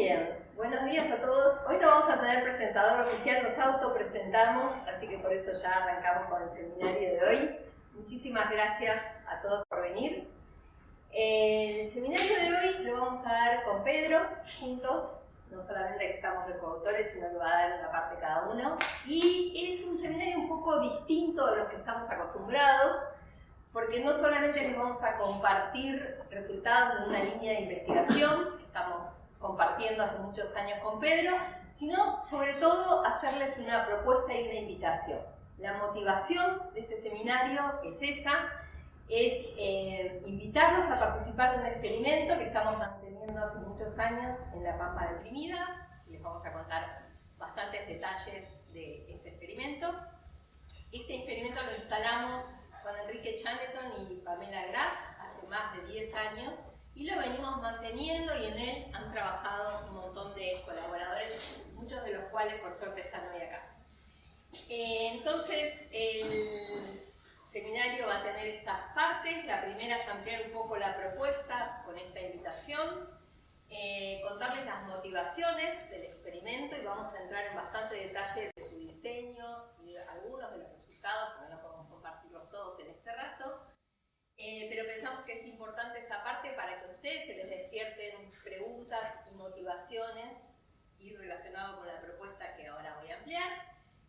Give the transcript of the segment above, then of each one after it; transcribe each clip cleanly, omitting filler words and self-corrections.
bien, buenos días a todos. Hoy no vamos a tener presentador oficial, nos autopresentamos, así que por eso ya arrancamos con el seminario de hoy. Muchísimas gracias a todos por venir. El seminario de hoy lo vamos a dar con Pedro, juntos, no solamente que estamos de coautores, sino que va a dar una parte cada uno. Y es un seminario un poco distinto de los que estamos acostumbrados, porque no solamente les vamos a compartir resultados de una línea de investigación que estamos compartiendo hace muchos años con Pedro, sino sobre todo hacerles una propuesta y una invitación. La motivación de este seminario es esa, es invitarlos a participar de un experimento que estamos manteniendo hace muchos años en la Pampa Deprimida. Les vamos a contar bastantes detalles de ese experimento. Este experimento lo instalamos con Enrique Chaneton y Pamela Graf hace más de 10 años y lo venimos manteniendo, y en él han trabajado un montón de colaboradores, muchos de los cuales por suerte están hoy acá. Entonces el seminario va a tener estas partes. La primera es ampliar un poco la propuesta con esta invitación, contarles las motivaciones del experimento, y vamos a entrar en bastante detalle de su diseño y algunos de los resultados, porque no podemos compartirlos todos en este rato, pero pensamos que es importante esa parte para que a ustedes se les despierten preguntas y motivaciones y relacionado con la propuesta que ahora voy a ampliar.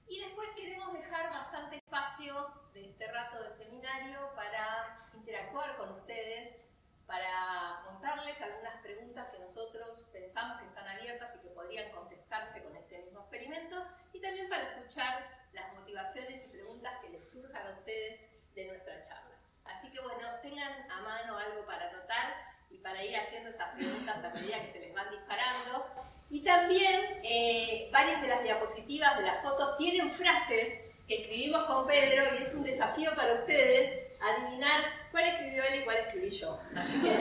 Y después queremos dejar bastante espacio de este rato de seminario para interactuar con ustedes, para contarles algunas preguntas que nosotros pensamos que están abiertas y que podrían contestarse con este mismo experimento, y también para escuchar las motivaciones y preguntas que les surjan a ustedes de nuestra charla. Así que bueno, tengan a mano algo para anotar y para ir haciendo esas preguntas a medida que se les van disparando. Y también varias de las diapositivas de las fotos tienen frases que escribimos con Pedro, y es un desafío para ustedes adivinar cuál escribió él y cuál escribí yo. Así que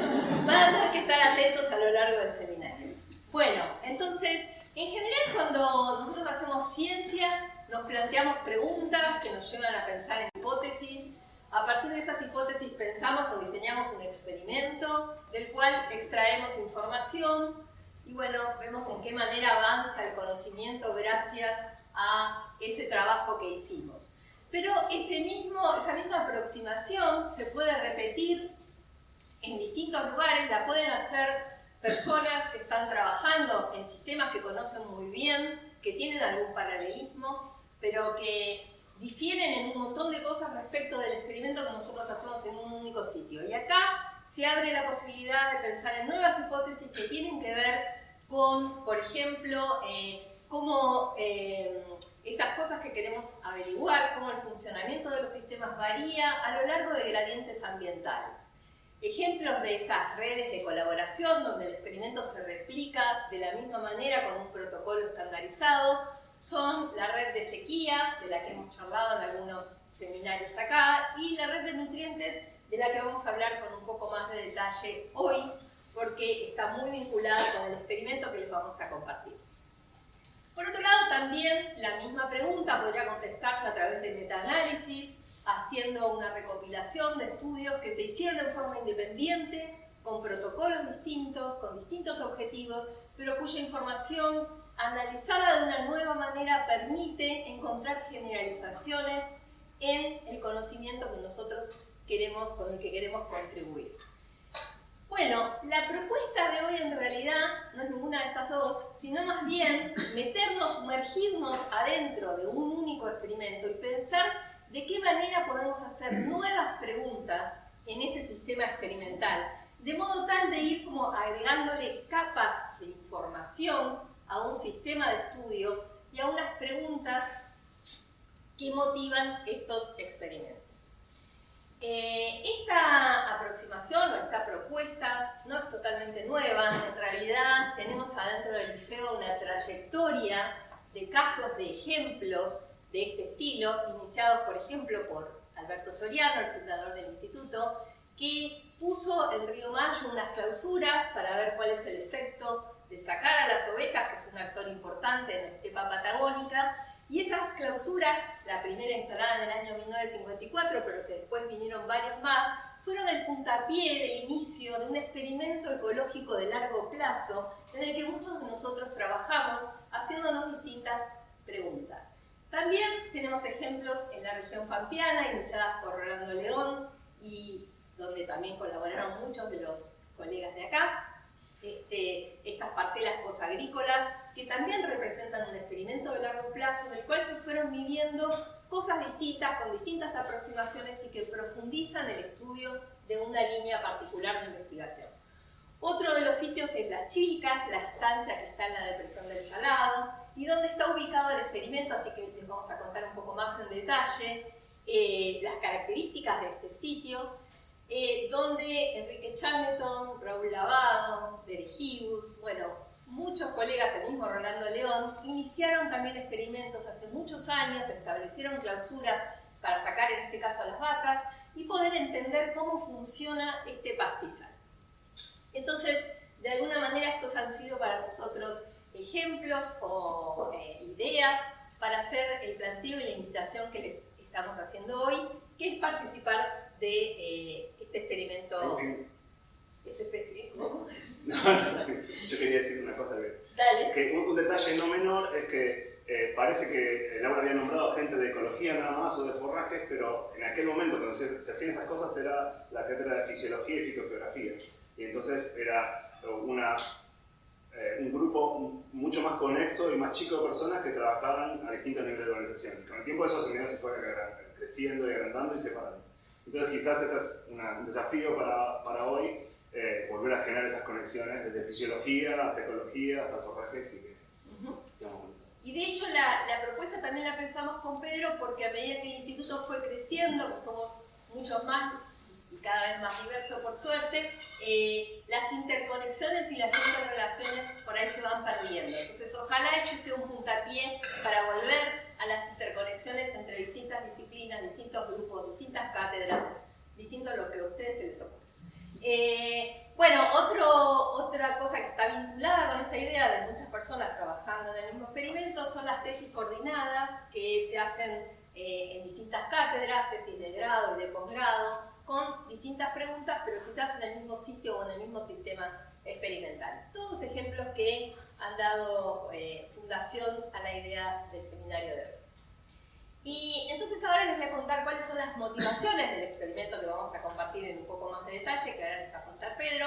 van a tener que estar atentos a lo largo del seminario. Bueno, entonces, en general cuando nosotros hacemos ciencia, nos planteamos preguntas que nos llevan a pensar en hipótesis. A partir de esas hipótesis pensamos o diseñamos un experimento del cual extraemos información. Y bueno, vemos en qué manera avanza el conocimiento gracias a ese trabajo que hicimos. Pero esa misma aproximación se puede repetir en distintos lugares, la pueden hacer personas que están trabajando en sistemas que conocen muy bien, que tienen algún paralelismo, pero que difieren en un montón de cosas respecto del experimento que nosotros hacemos en un único sitio. Y acá se abre la posibilidad de pensar en nuevas hipótesis que tienen que ver con, por ejemplo, cómo esas cosas que queremos averiguar, cómo el funcionamiento de los sistemas varía a lo largo de gradientes ambientales. Ejemplos de esas redes de colaboración donde el experimento se replica de la misma manera con un protocolo estandarizado son la red de sequía, de la que hemos charlado en algunos seminarios acá, y la red de nutrientes, de la que vamos a hablar con un poco más de detalle hoy, porque está muy vinculada con el experimento que les vamos a compartir. Por otro lado, también la misma pregunta podría contestarse a través de metaanálisis, haciendo una recopilación de estudios que se hicieron de forma independiente, con protocolos distintos, con distintos objetivos, pero cuya información analizada de una nueva manera permite encontrar generalizaciones en el conocimiento que nosotros con el que queremos contribuir. Bueno, la propuesta de hoy en realidad no es ninguna de estas dos, sino más bien sumergirnos adentro de un único experimento y pensar de qué manera podemos hacer nuevas preguntas en ese sistema experimental, de modo tal de ir como agregándole capas de información a un sistema de estudio y a unas preguntas que motivan estos experimentos. Esta aproximación o esta propuesta no es totalmente nueva. En realidad tenemos adentro del IFEO una trayectoria de casos, de ejemplos de este estilo, iniciados por ejemplo por Alberto Soriano, el fundador del instituto, que puso en Río Mayo unas clausuras para ver cuál es el efecto de sacar a las ovejas, que es un actor importante en la estepa patagónica. Y esas clausuras, la primera instalada en el año 1954, pero que después vinieron varios más, fueron el puntapié del inicio de un experimento ecológico de largo plazo en el que muchos de nosotros trabajamos haciéndonos distintas preguntas. También tenemos ejemplos en la región pampeana, iniciadas por Rolando León y donde también colaboraron muchos de los colegas de acá. Estas parcelas posagrícolas que también representan un experimento de largo plazo en el cual se fueron midiendo cosas distintas, con distintas aproximaciones y que profundizan el estudio de una línea particular de investigación. Otro de los sitios es Las Chilcas, la estancia que está en la depresión del Salado y donde está ubicado el experimento, así que les vamos a contar un poco más en detalle las características de este sitio, donde Enrique Charleton, Raúl Lavado, Derek Hughes, bueno, muchos colegas, el mismo Rolando León, iniciaron también experimentos hace muchos años, establecieron clausuras para sacar en este caso a las vacas y poder entender cómo funciona este pastizal. Entonces, de alguna manera estos han sido para nosotros ejemplos o ideas para hacer el planteo y la invitación que les estamos haciendo hoy, que es participar de este experimento. ¿Cómo? Yo quería decir una cosa. Dale. Que un detalle no menor es que parece que Laura había nombrado gente de ecología nada más o de forrajes, pero en aquel momento cuando se hacían esas cosas era la cátedra de fisiología y fitogeografía. Y entonces era un grupo mucho más conexo y más chico de personas que trabajaban a distintos niveles de organización. Y con el tiempo esos niveles se fueron creciendo y agrandando y separando. Entonces quizás ese es un desafío para hoy, volver a generar esas conexiones desde fisiología hasta ecología, hasta forrajes y que Y de hecho la propuesta también la pensamos con Pedro porque a medida que el instituto fue creciendo, que somos muchos más y cada vez más diversos por suerte, las interconexiones y las interrelaciones por ahí se van perdiendo. Entonces ojalá este sea un puntapié para volver a las interconexiones entre distintas disciplinas, distintos grupos, distintas cátedras, distinto a lo que a ustedes se les ocurre. Bueno, otra cosa que está vinculada con esta idea de muchas personas trabajando en el mismo experimento son las tesis coordinadas que se hacen en distintas cátedras, tesis de grado y de posgrado, con distintas preguntas, pero quizás en el mismo sitio o en el mismo sistema experimental. Todos ejemplos que han dado fundación a la idea del seminario de hoy. Y entonces ahora les voy a contar cuáles son las motivaciones del experimento que vamos a compartir en un poco más de detalle, que ahora les va a contar Pedro,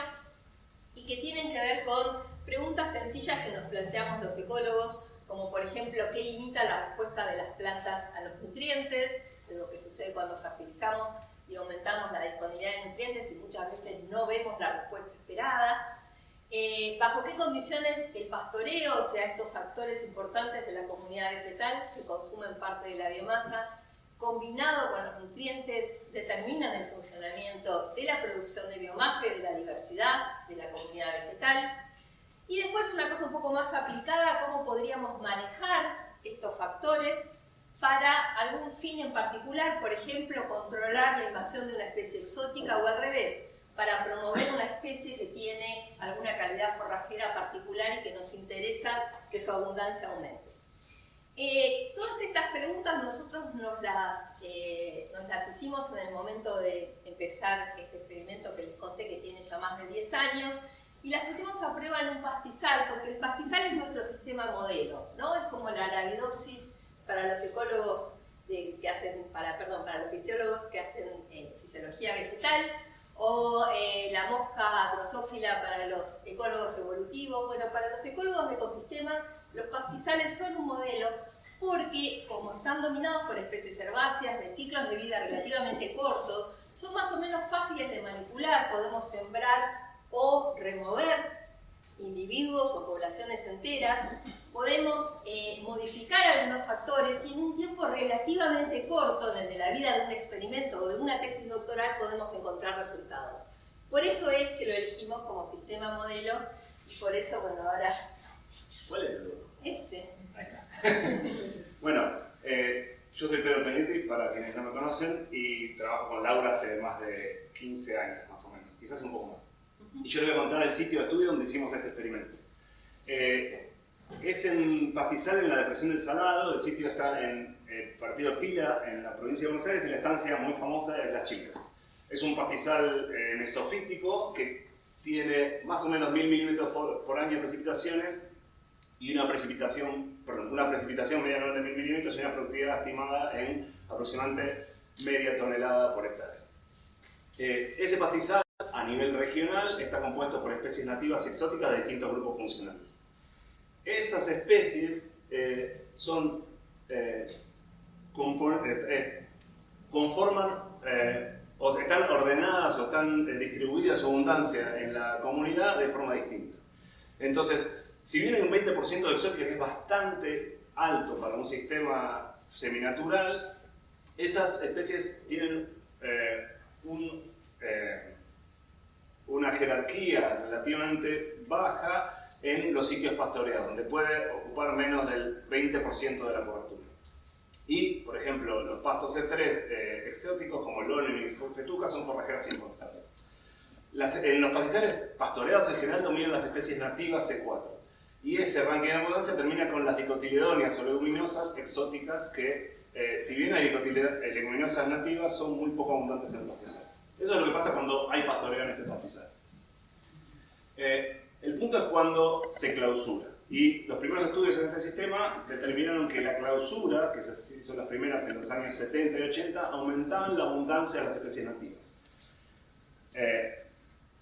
y que tienen que ver con preguntas sencillas que nos planteamos los ecólogos, como por ejemplo, ¿qué limita la respuesta de las plantas a los nutrientes? De lo que sucede cuando fertilizamos y aumentamos la disponibilidad de nutrientes y muchas veces no vemos la respuesta esperada. ¿Bajo qué condiciones el pastoreo, o sea, estos actores importantes de la comunidad vegetal que consumen parte de la biomasa, combinado con los nutrientes, determinan el funcionamiento de la producción de biomasa y de la diversidad de la comunidad vegetal? Y después una cosa un poco más aplicada, cómo podríamos manejar estos factores para algún fin en particular, por ejemplo, controlar la invasión de una especie exótica o al revés, para promover una especie que tiene alguna calidad forrajera particular y que nos interesa que su abundancia aumente. Todas estas preguntas nosotros nos las hicimos en el momento de empezar este experimento que les conté que tiene ya más de 10 años y las pusimos a prueba en un pastizal, porque el pastizal es nuestro sistema modelo, ¿no? Es como la Arabidopsis para los ecólogos para los fisiólogos que hacen fisiología vegetal, o la mosca drosófila para los ecólogos evolutivos. Bueno, para los ecólogos de ecosistemas, los pastizales son un modelo porque, como están dominados por especies herbáceas de ciclos de vida relativamente cortos, son más o menos fáciles de manipular, podemos sembrar o remover individuos o poblaciones enteras, podemos modificar algunos factores y en un tiempo relativamente corto, en el de la vida de un experimento o de una tesis doctoral, podemos encontrar resultados. Por eso es que lo elegimos como sistema modelo y por eso, bueno, ahora... ¿Cuál es el otro? Este. Ahí está. Bueno, yo soy Pedro Penetti, para quienes no me conocen, y trabajo con Laura hace más de 15 años, más o menos, quizás un poco más. Y yo les voy a contar el sitio de estudio donde hicimos este experimento. Es en Pastizal, en la depresión del Salado. El sitio está en el partido Pila, en la provincia de Buenos Aires, y la estancia muy famosa es Las Chilcas. Es un pastizal mesofítico que tiene más o menos 1000 milímetros por año de precipitaciones y una precipitación media anual de 1000 milímetros y una productividad estimada en aproximadamente media tonelada por hectárea. Ese pastizal a nivel regional está compuesto por especies nativas y exóticas de distintos grupos funcionales. Esas especies conforman o están ordenadas o están distribuidas su abundancia en la comunidad de forma distinta. Entonces, si bien hay un 20% de exótica, que es bastante alto para un sistema seminatural, esas especies tienen una jerarquía relativamente baja en los sitios pastoreados, donde puede ocupar menos del 20% de la cobertura. Y, por ejemplo, los pastos C3 exóticos como lonen y fetuca son forrajeras importantes. En los pastizales pastoreados en general dominan las especies nativas C4. Y ese ranking de abundancia termina con las dicotiledonias o leguminosas exóticas que, si bien hay leguminosas nativas, son muy poco abundantes en el pastizal. Eso es lo que pasa cuando hay pastoreo en este pastizal. El punto es cuando se clausura. Y los primeros estudios en este sistema determinaron que la clausura, que se hizo las primeras en los años 70 y 80, aumentaban la abundancia de las especies nativas.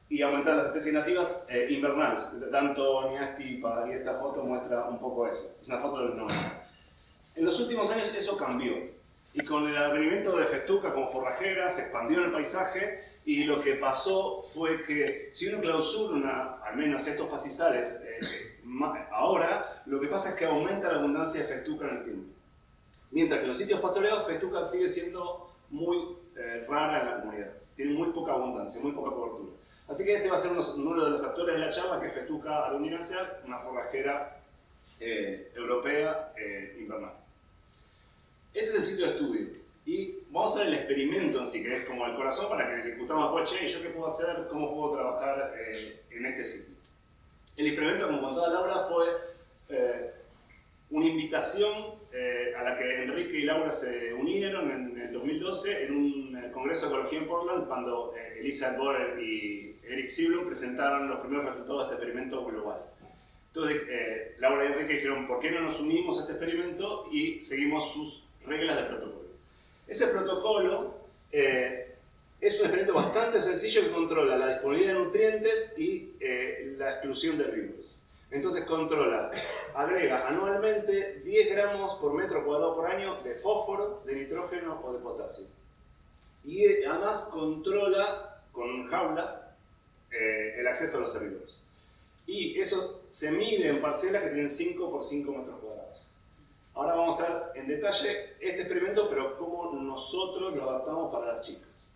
Y aumentaban las especies nativas invernales. Tanto Niastipa y esta foto muestra un poco eso. Es una foto del 90. En los últimos años eso cambió. Y con el advenimiento de festuca como forrajera se expandió en el paisaje y lo que pasó fue que si uno clausura al menos estos pastizales ahora, lo que pasa es que aumenta la abundancia de festuca en el tiempo. Mientras que en los sitios pastoreados, festuca sigue siendo muy rara en la comunidad. Tiene muy poca abundancia, muy poca cobertura. Así que este va a ser uno de los actores de la charla, que es Festuca arundinacea, una forrajera europea invernal. Ese es el sitio de estudio. Y vamos a ver el experimento en sí, que es como el corazón para que discutamos después, che, ¿yo qué puedo hacer? ¿Cómo puedo trabajar en este sitio? El experimento, como contaba Laura, fue una invitación a la que Enrique y Laura se unieron en el 2012 en un congreso de ecología en Portland, cuando Elizabeth Borer y Eric Siblum presentaron los primeros resultados de este experimento global. Entonces, Laura y Enrique dijeron, ¿por qué no nos unimos a este experimento y seguimos sus reglas de protocolo? Ese protocolo es un experimento bastante sencillo que controla la disponibilidad de nutrientes y la exclusión de herbívoros. Entonces agrega anualmente 10 gramos por metro cuadrado por año de fósforo, de nitrógeno o de potasio. Y además controla con jaulas el acceso a los herbívoros. Y eso se mide en parcelas que tienen 5 por 5 metros cuadrados. Ahora vamos a ver en detalle este experimento, pero cómo nosotros lo adaptamos para las chicas.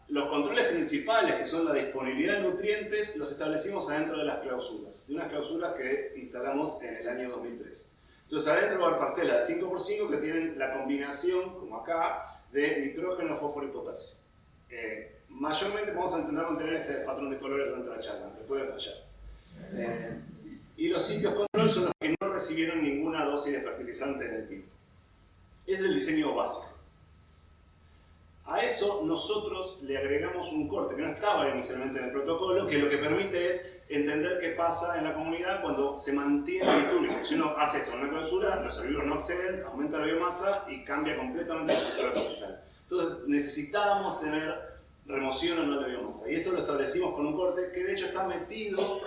Los controles principales, que son la disponibilidad de nutrientes, los establecimos adentro de las clausuras, de unas clausuras que instalamos en el año 2003. Entonces adentro va a haber parcelas de 5 por 5 que tienen la combinación, como acá, de nitrógeno, fósforo y potasio. Mayormente vamos a intentar mantener este patrón de colores durante la charla, aunque puede fallar. Y los sitios control son los que no recibieron ninguna dosis de fertilizante en el tiempo. Ese es el diseño básico. A eso nosotros le agregamos un corte que no estaba inicialmente en el protocolo, que lo que permite es entender qué pasa en la comunidad cuando se mantiene el túnel. Si uno hace esto en una clausura, los herbívoros no acceden, aumenta la biomasa y cambia completamente la estructura pastizal. Entonces necesitábamos tener remoción anual de biomasa. Y esto lo establecimos con un corte que de hecho está metido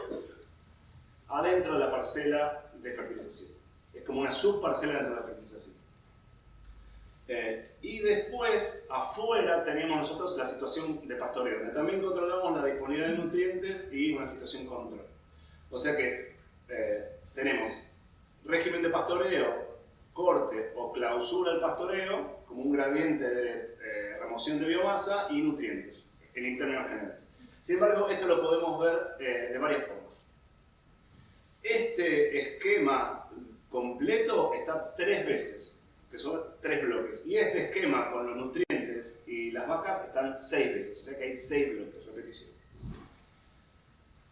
adentro de la parcela de fertilización. Es como una subparcela dentro de la fertilización. Y después, afuera, teníamos nosotros la situación de pastoreo, donde también controlamos la disponibilidad de nutrientes y una situación control. O sea que tenemos régimen de pastoreo, corte o clausura del pastoreo, como un gradiente de remoción de biomasa y nutrientes, en términos generales. Sin embargo, esto lo podemos ver de varias formas. Este esquema completo está 3 veces, que son 3 bloques. Y este esquema con los nutrientes y las vacas están 6 veces, o sea que hay 6 bloques, repetición.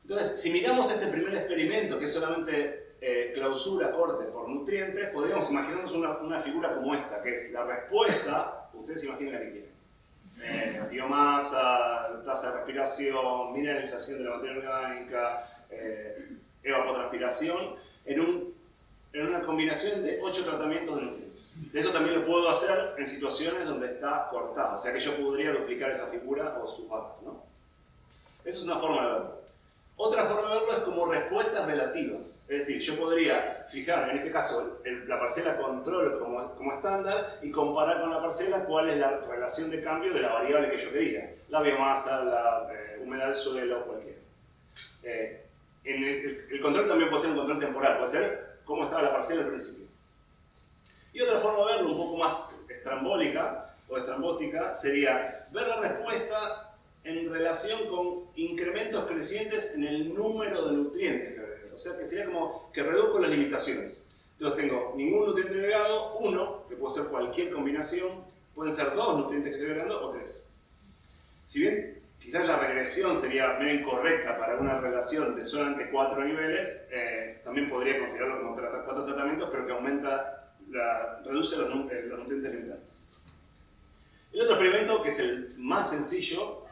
Entonces, si miramos este primer experimento, que es solamente clausura, corte por nutrientes, podríamos imaginarnos una figura como esta, que es la respuesta ustedes imaginen la que quieran. Biomasa, tasa de respiración, mineralización de la materia orgánica, evapotranspiración, en una combinación de 8 tratamientos de nutrientes. Eso también lo puedo hacer en situaciones donde está cortado, o sea que yo podría duplicar esa figura o su parte, ¿no? Esa es una forma de verlo. Otra forma de verlo es como respuestas relativas. Es decir, yo podría fijar, en este caso, la parcela control como estándar y comparar con la parcela cuál es la relación de cambio de la variable que yo quería. La biomasa, la humedad del suelo, cualquiera. El control también puede ser un control temporal, puede ser cómo estaba la parcela al principio. Y otra forma de verlo, un poco más estrambólica o estrambótica, sería ver la respuesta en relación con incrementos crecientes en el número de nutrientes que agrego. O sea, que sería como que reduzco las limitaciones. Entonces tengo ningún nutriente agregado, uno, que puede ser cualquier combinación, pueden ser 2 nutrientes que estoy agregando o 3. Si bien quizás la regresión sería medio incorrecta para una relación de solamente 4 niveles, también podría considerarlo como 4 tratamientos, pero que reduce los nutrientes limitantes. El otro experimento, que es el más sencillo,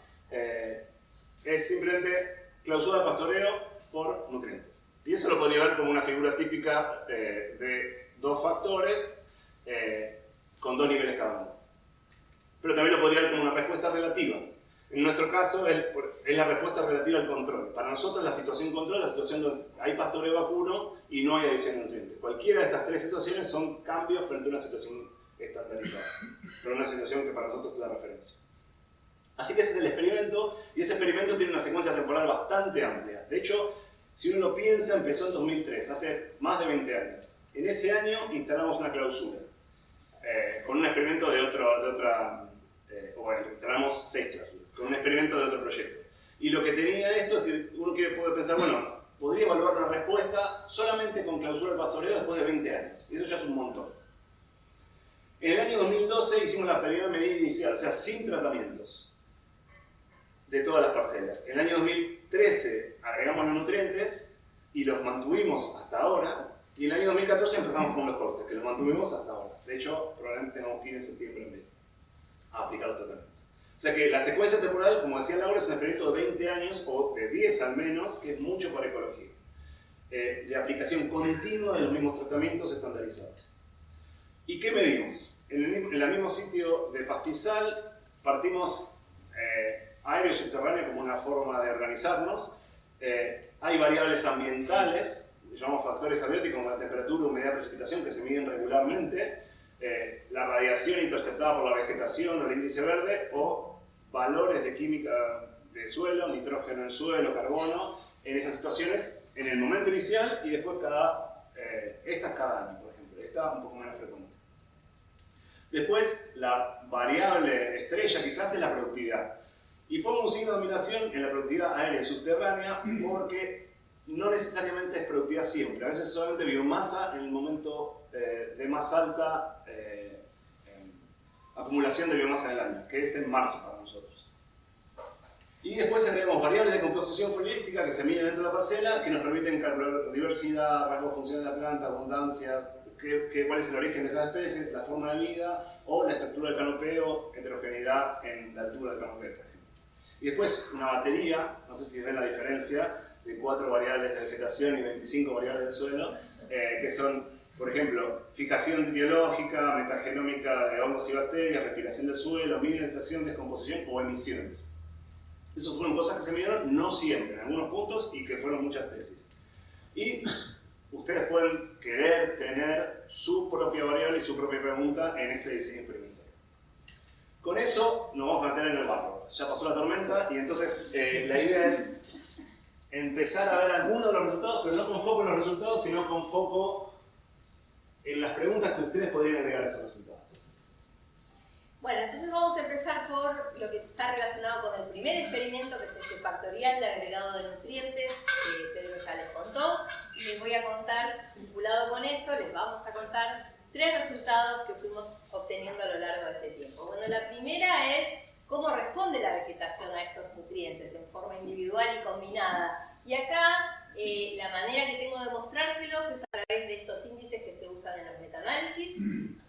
es simplemente clausura de pastoreo por nutrientes. Y eso lo podría ver como una figura típica de 2 factores con 2 niveles cada uno. Pero también lo podría ver como una respuesta relativa. En nuestro caso es la respuesta relativa al control. Para nosotros la situación control es la situación donde hay pastoreo vacuno y no hay adición de nutrientes. Cualquiera de estas 3 situaciones son cambios frente a una situación estandarizada, pero una situación que para nosotros es la referencia. Así que ese es el experimento, y ese experimento tiene una secuencia temporal bastante amplia. De hecho, si uno lo piensa, empezó en 2003, hace más de 20 años. En ese año instalamos una clausura, con un experimento instalamos 6 clausuras, con un experimento de otro proyecto. Y lo que tenía esto es que uno puede pensar, bueno, podría evaluar una respuesta solamente con clausura del pastoreo después de 20 años. Y eso ya es un montón. En el año 2012 hicimos la primera medida inicial, o sea, sin tratamientos de todas las parcelas. En el año 2013 agregamos los nutrientes y los mantuvimos hasta ahora. Y en el año 2014 empezamos con los cortes, que los mantuvimos hasta ahora. De hecho, probablemente tengamos que ir en septiembre en medio a aplicar los tratamientos. O sea que la secuencia temporal, como decía Laura, es un experimento de 20 años, o de 10 al menos, que es mucho para ecología. De aplicación continua de los mismos tratamientos estandarizados. ¿Y qué medimos? En el mismo sitio de pastizal partimos aéreo y subterráneo como una forma de organizarnos. Hay variables ambientales, llamamos factores abióticos como la temperatura, humedad, precipitación, que se miden regularmente. La radiación interceptada por la vegetación o el índice verde, o valores de química de suelo, nitrógeno en suelo, carbono, en esas situaciones en el momento inicial y después cada año, por ejemplo. Esta un poco menos frecuente. Después, la variable estrella quizás es la productividad. Y pongo un signo de admiración en la productividad aérea y subterránea porque no necesariamente es productividad siempre. A veces solamente biomasa en el momento de más alta acumulación de biomasa del año, que es en marzo para nosotros. Y después agregamos variables de composición foliística que se miden dentro de la parcela, que nos permiten calcular diversidad, rasgos funcionales de la planta, abundancia, cuál es el origen de esas especies, la forma de vida o la estructura del canopeo, heterogeneidad en la altura del canopeo, por ejemplo. Y después una batería, no sé si ven la diferencia, de 4 variables de vegetación y 25 variables de suelo, que son, por ejemplo, fijación biológica, metagenómica de hongos y bacterias, respiración del suelo, mineralización, descomposición o emisiones. Esas fueron cosas que se midieron, no siempre, en algunos puntos, y que fueron muchas tesis. Y ustedes pueden querer tener su propia variable y su propia pregunta en ese diseño experimental. Con eso nos vamos a meter en el barro. Ya pasó la tormenta y entonces la idea es empezar a ver algunos de los resultados, pero no con foco en los resultados, sino con foco en las preguntas que ustedes podrían agregar a esos resultados. Bueno, entonces vamos a empezar por lo que está relacionado con el primer experimento, que es este factorial de agregado de nutrientes, que Pedro ya les contó, y les voy a contar, vinculado con eso, les vamos a contar 3 resultados que fuimos obteniendo a lo largo de este tiempo. Bueno, la primera es cómo responde la vegetación a estos nutrientes en forma individual y combinada. Y acá La manera que tengo de mostrárselos es a través de estos índices que se usan en los metaanálisis,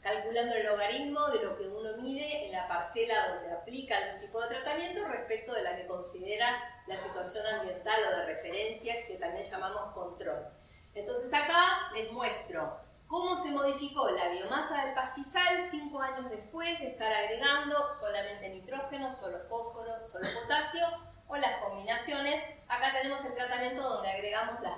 calculando el logaritmo de lo que uno mide en la parcela donde aplica algún tipo de tratamiento respecto de la que considera la situación ambiental o de referencia, que también llamamos control. Entonces acá les muestro cómo se modificó la biomasa del pastizal 5 años después de estar agregando solamente nitrógeno, solo fósforo, solo potasio, o las combinaciones. Acá tenemos el tratamiento donde agregamos los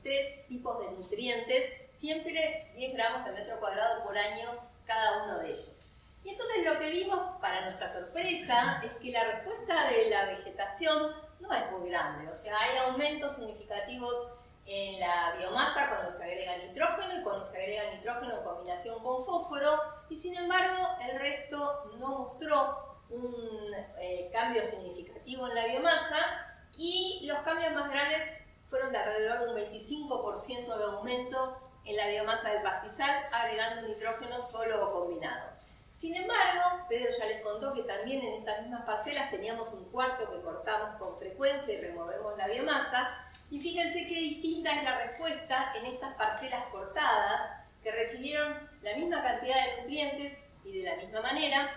tres tipos de nutrientes, siempre 10 gramos de metro cuadrado por año cada uno de ellos. Y entonces lo que vimos, para nuestra sorpresa, es que la respuesta de la vegetación no es muy grande. O sea, hay aumentos significativos en la biomasa cuando se agrega nitrógeno y cuando se agrega nitrógeno en combinación con fósforo, y sin embargo el resto no mostró un cambio significativo en la biomasa, y los cambios más grandes fueron de alrededor de un 25% de aumento en la biomasa del pastizal agregando nitrógeno solo o combinado. Sin embargo, Pedro ya les contó que también en estas mismas parcelas teníamos un cuarto que cortamos con frecuencia y removemos la biomasa, y fíjense qué distinta es la respuesta en estas parcelas cortadas que recibieron la misma cantidad de nutrientes y de la misma manera.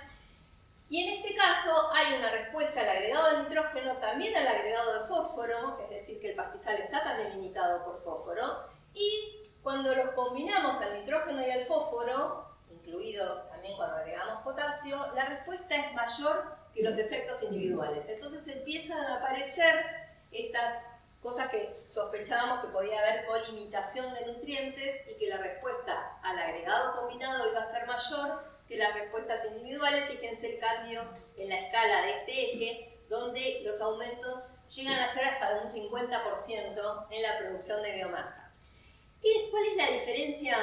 Y en este caso hay una respuesta al agregado de nitrógeno, también al agregado de fósforo, es decir, que el pastizal está también limitado por fósforo, y cuando los combinamos al nitrógeno y al fósforo, incluido también cuando agregamos potasio, la respuesta es mayor que los efectos individuales. Entonces empiezan a aparecer estas cosas que sospechábamos que podía haber colimitación de nutrientes y que la respuesta al agregado combinado iba a ser mayor que las respuestas individuales. Fíjense el cambio en la escala de este eje, donde los aumentos llegan a ser hasta de un 50% en la producción de biomasa. ¿Cuál es la diferencia?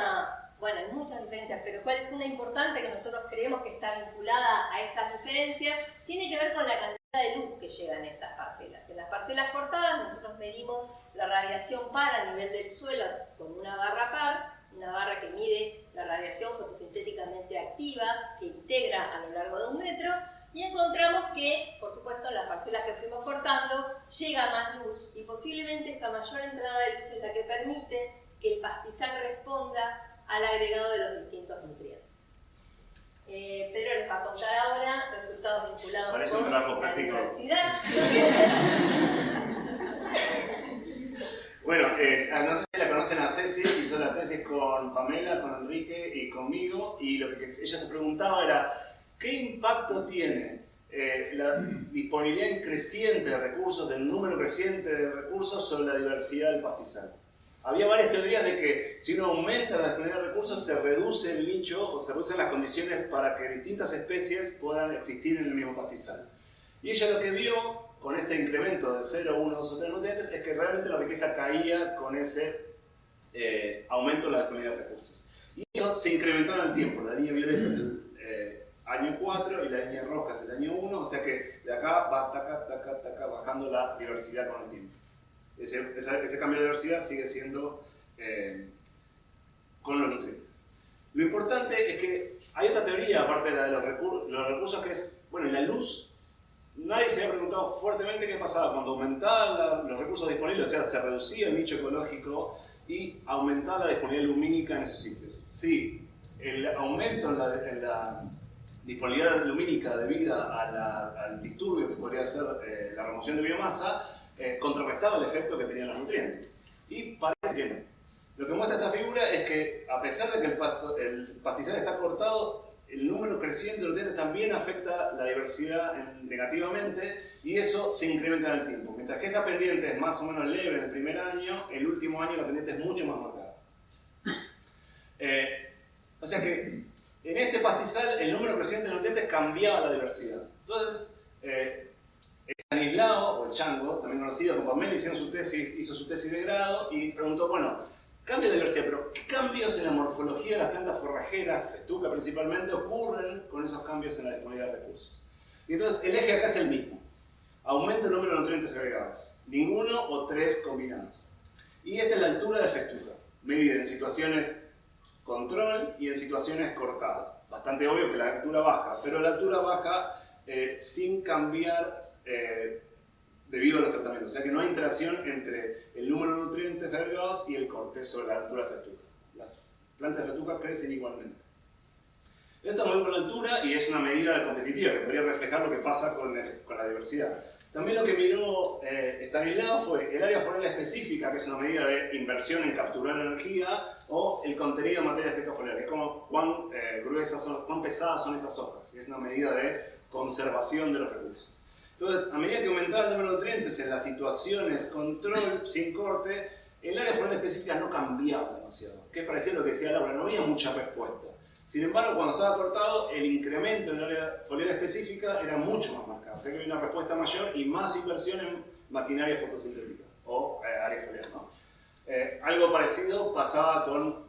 Bueno, hay muchas diferencias, pero ¿cuál es una importante que nosotros creemos que está vinculada a estas diferencias? Tiene que ver con la cantidad de luz que llega en estas parcelas. En las parcelas cortadas nosotros medimos la radiación par a nivel del suelo con una barra par, una barra que mide la radiación fotosintéticamente activa que integra a lo largo de 1 metro, y encontramos que, por supuesto, en las parcelas que fuimos cortando llega más luz, y posiblemente esta mayor entrada de luz es la que permite que el pastizal responda al agregado de los distintos nutrientes. Pedro les va a contar ahora resultados vinculados con la diversidad. Bueno, no sé si la conocen a Ceci, hizo la tesis con Pamela, con Enrique y conmigo, y lo que ella se preguntaba era ¿qué impacto tiene la disponibilidad creciente de recursos, del número creciente de recursos sobre la diversidad del pastizal? Había varias teorías de que si uno aumenta la disponibilidad de recursos se reduce el nicho o se reducen las condiciones para que distintas especies puedan existir en el mismo pastizal. Y ella lo que vio con este incremento de 0, 1, 2 o 3 nutrientes es que realmente la riqueza caía con ese aumento de la disponibilidad de recursos. Y eso se incrementó en el tiempo. La línea violeta es el año 4 y la línea roja es el año 1, o sea que de acá va bajando la diversidad con el tiempo. Ese cambio de diversidad sigue siendo con los nutrientes. Lo importante es que hay otra teoría, aparte de la de los recursos, que es, bueno, la luz. Nadie se había preguntado fuertemente qué pasaba cuando aumentaban los recursos disponibles, o sea, se reducía el nicho ecológico y aumentaba la disponibilidad lumínica en esos sitios. Sí, el aumento en la disponibilidad lumínica debido al disturbio que podría ser la remoción de biomasa, contrarrestaba el efecto que tenían los nutrientes. Y parece que no. Lo que muestra esta figura es que, a pesar de que el pastizal está cortado, el número creciente de nutrientes también afecta la diversidad negativamente, y eso se incrementa en el tiempo. Mientras que esta pendiente es más o menos leve en el primer año, el último año la pendiente es mucho más marcada. O sea que en este pastizal el número creciente de nutrientes cambiaba la diversidad. Entonces, Stanislao, o el Chango, también conocido como Pamela, hizo su tesis de grado y preguntó, bueno, cambio de diversidad, pero ¿qué cambios en la morfología de las plantas forrajeras, festuca principalmente, ocurren con esos cambios en la disponibilidad de recursos? Y entonces el eje acá es el mismo. Aumenta el número de nutrientes agregados. Ninguno o 3 combinados. Y esta es la altura de festuca, medida en situaciones control y en situaciones cortadas. Bastante obvio que la altura baja, pero la altura baja sin cambiar debido a los tratamientos. O sea que no hay interacción entre el número de nutrientes agregados y el corte sobre la altura de fetuca. Las plantas de fetuca crecen igualmente. Esto está muy bien con la altura y es una medida competitiva que podría reflejar lo que pasa con la diversidad. También lo que miró Stanislao fue el área foliar específica, que es una medida de inversión en capturar energía, o el contenido de materia seca foliar, que es como cuán gruesas son, cuán pesadas son esas hojas. Es una medida de conservación de los recursos. Entonces, a medida que aumentaba el número de nutrientes en las situaciones control sin corte, el área foliar específica no cambiaba demasiado, que es parecido a lo que decía Laura, no había mucha respuesta. Sin embargo, cuando estaba cortado, el incremento en el área foliar específica era mucho más marcado. O sea que había una respuesta mayor y más inversión en maquinaria fotosintética o área foliar, ¿no? Algo parecido pasaba con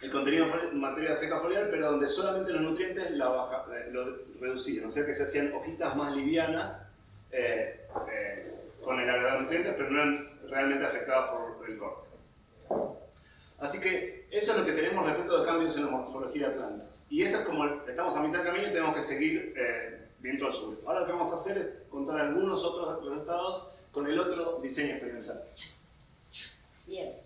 el contenido de materia seca foliar, pero donde solamente los nutrientes lo reducían. O sea que se hacían hojitas más livianas con el agregado de nutrientes, pero no eran realmente afectadas por el corte. Así que eso es lo que tenemos respecto de cambios en la morfología de plantas. Y eso es como estamos a mitad de camino y tenemos que seguir viento al sur. Ahora lo que vamos a hacer es contar algunos otros resultados con el otro diseño experimental. Bien.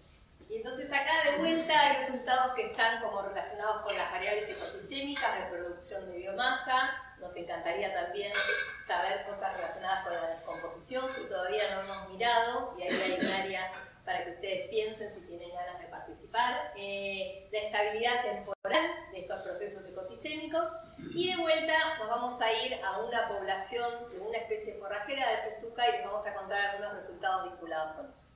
Y entonces acá de vuelta hay resultados que están como relacionados con las variables ecosistémicas de producción de biomasa. Nos encantaría también saber cosas relacionadas con la descomposición que todavía no hemos mirado, y ahí hay un área para que ustedes piensen si tienen ganas de participar. La estabilidad temporal de estos procesos ecosistémicos, y de vuelta nos vamos a ir a una población de una especie forrajera de festuca y les vamos a contar algunos resultados vinculados con eso.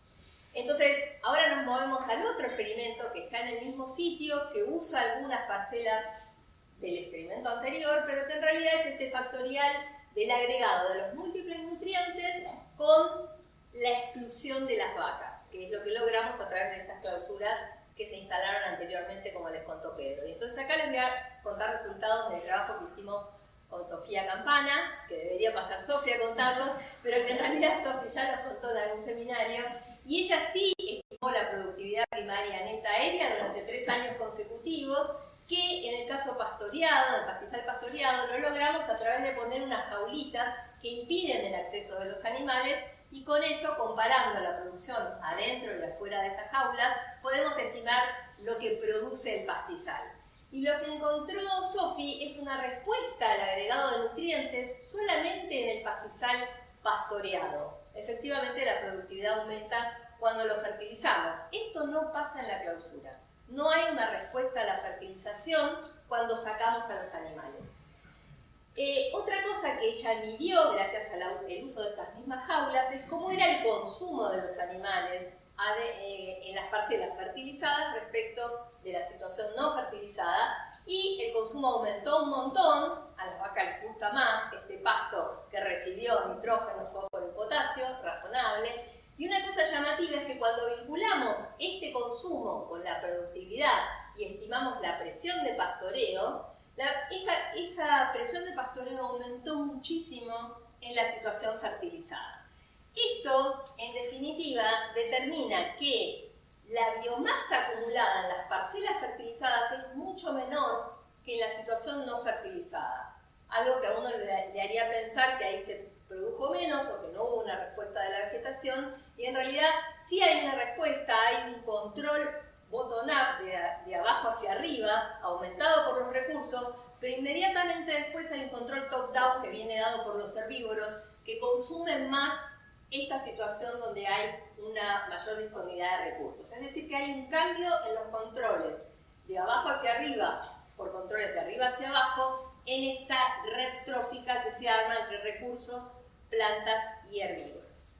Entonces, ahora nos movemos al otro experimento que está en el mismo sitio, que usa algunas parcelas del experimento anterior, pero que en realidad es este factorial del agregado de los múltiples nutrientes con la exclusión de las vacas, que es lo que logramos a través de estas clausuras que se instalaron anteriormente, como les contó Pedro. Y entonces acá les voy a contar resultados del trabajo que hicimos con Sofía Campana, que debería pasar Sofía a contarlos, pero que en realidad Sofía ya los contó en algún seminario, y ella sí estimó la productividad primaria neta aérea durante 3 años consecutivos, que en el caso pastoreado, el pastizal pastoreado, lo logramos a través de poner unas jaulitas que impiden el acceso de los animales, y con eso, comparando la producción adentro y afuera de esas jaulas, podemos estimar lo que produce el pastizal. Y lo que encontró Sofi es una respuesta al agregado de nutrientes solamente en el pastizal pastoreado. Efectivamente, la productividad aumenta cuando lo fertilizamos. Esto no pasa en la clausura. No hay una respuesta a la fertilización cuando sacamos a los animales. Otra cosa que ella midió, gracias al uso de estas mismas jaulas, es cómo era el consumo de los animales en las parcelas fertilizadas respecto de la situación no fertilizada, y el consumo aumentó un montón. A las vacas les gusta más este pasto que recibió nitrógeno, fósforo y potasio, razonable. Y una cosa llamativa es que cuando vinculamos este consumo con la productividad y estimamos la presión de pastoreo, esa presión de pastoreo aumentó muchísimo en la situación fertilizada. Esto, en definitiva, determina que la biomasa acumulada en las parcelas fertilizadas es mucho menor que en la situación no fertilizada. Algo que a uno le haría pensar que ahí se produjo menos o que no hubo una respuesta de la vegetación, y en realidad sí hay una respuesta, hay un control bottom-up de abajo hacia arriba, aumentado por los recursos, pero inmediatamente después hay un control top-down que viene dado por los herbívoros, que consumen más esta situación donde hay una mayor disponibilidad de recursos. Es decir, que hay un cambio en los controles de abajo hacia arriba por controles de arriba hacia abajo en esta red trófica que se arma entre recursos, plantas y herbívoros.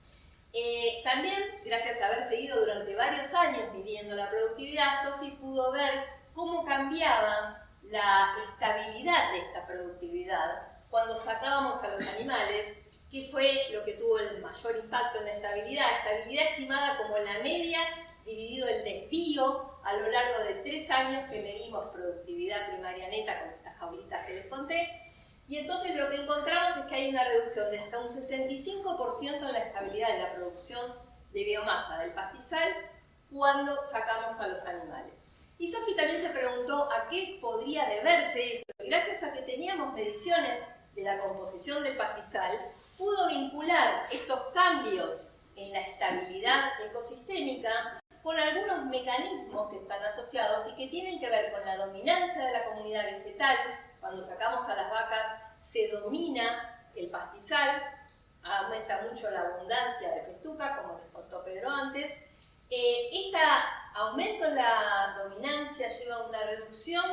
También, gracias a haber seguido durante varios años midiendo la productividad, Sofi pudo ver cómo cambiaba la estabilidad de esta productividad cuando sacábamos a los animales, que fue lo que tuvo el mayor impacto en la estabilidad estimada como la media dividido el desvío a lo largo de 3 años que medimos productividad primaria neta con estas jaulitas que les conté. Y entonces lo que encontramos es que hay una reducción de hasta un 65% en la estabilidad de la producción de biomasa del pastizal cuando sacamos a los animales. Y Sofi también se preguntó a qué podría deberse eso. Y gracias a que teníamos mediciones de la composición del pastizal, pudo vincular estos cambios en la estabilidad ecosistémica con algunos mecanismos que están asociados y que tienen que ver con la dominancia de la comunidad vegetal. Cuando sacamos a las vacas se domina el pastizal, aumenta mucho la abundancia de festuca, como les contó Pedro antes. Este aumento en la dominancia lleva a una reducción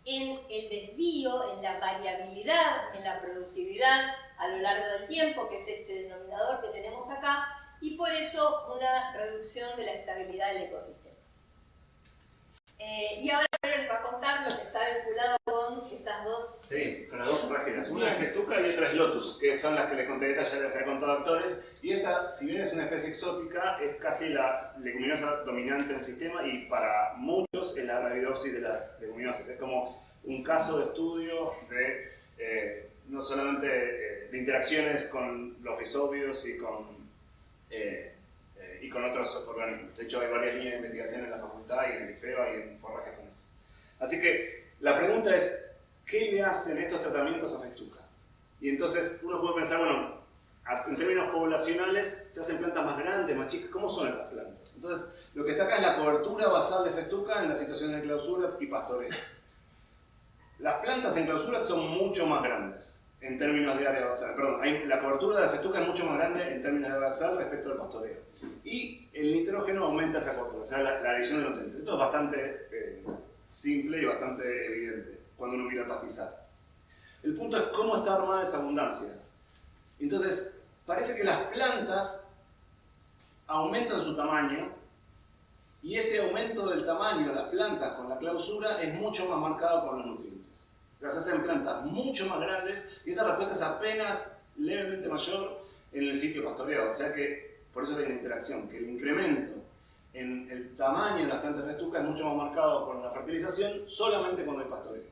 en el desvío, en la variabilidad, en la productividad a lo largo del tiempo, que es este denominador que tenemos acá, y por eso una reducción de la estabilidad del ecosistema. Y ahora les va a contar lo que está vinculado con estas dos. Sí, con las dos forrajeras. Una es festuca y otra es lotus, que son las que les conté, esta ya les he contado actores. Y esta, si bien es una especie exótica, es casi la leguminosa dominante en el sistema y para muchos es la Arabidopsis de las leguminosas. Es como un caso de estudio de no solamente de interacciones con los rhizobios y con otros organismos. De hecho, hay varias líneas de investigación en la facultad y en el IFEBA y en forrajes con eso. Así que la pregunta es, ¿qué le hacen estos tratamientos a festuca? Y entonces uno puede pensar, bueno, en términos poblacionales se hacen plantas más grandes, más chicas. ¿Cómo son esas plantas? Entonces, lo que está acá es la cobertura basal de festuca en las situaciones de clausura y pastoreo. Las plantas en clausura son mucho más grandes en términos de área basal. Perdón, la cobertura de la festuca es mucho más grande en términos de área basal respecto al pastoreo. Y el nitrógeno aumenta esa cobertura, o sea, la adición de nutrientes. Esto es bastante simple y bastante evidente cuando uno mira el pastizal. El punto es cómo está armada esa abundancia. Entonces, parece que las plantas aumentan su tamaño y ese aumento del tamaño de las plantas con la clausura es mucho más marcado con los nutrientes. O sea, se hacen plantas mucho más grandes y esa respuesta es apenas levemente mayor en el sitio pastoreado. O sea que, por eso hay una interacción, que el incremento en el tamaño de las plantas de festuca es mucho más marcado con la fertilización solamente cuando hay pastoreo.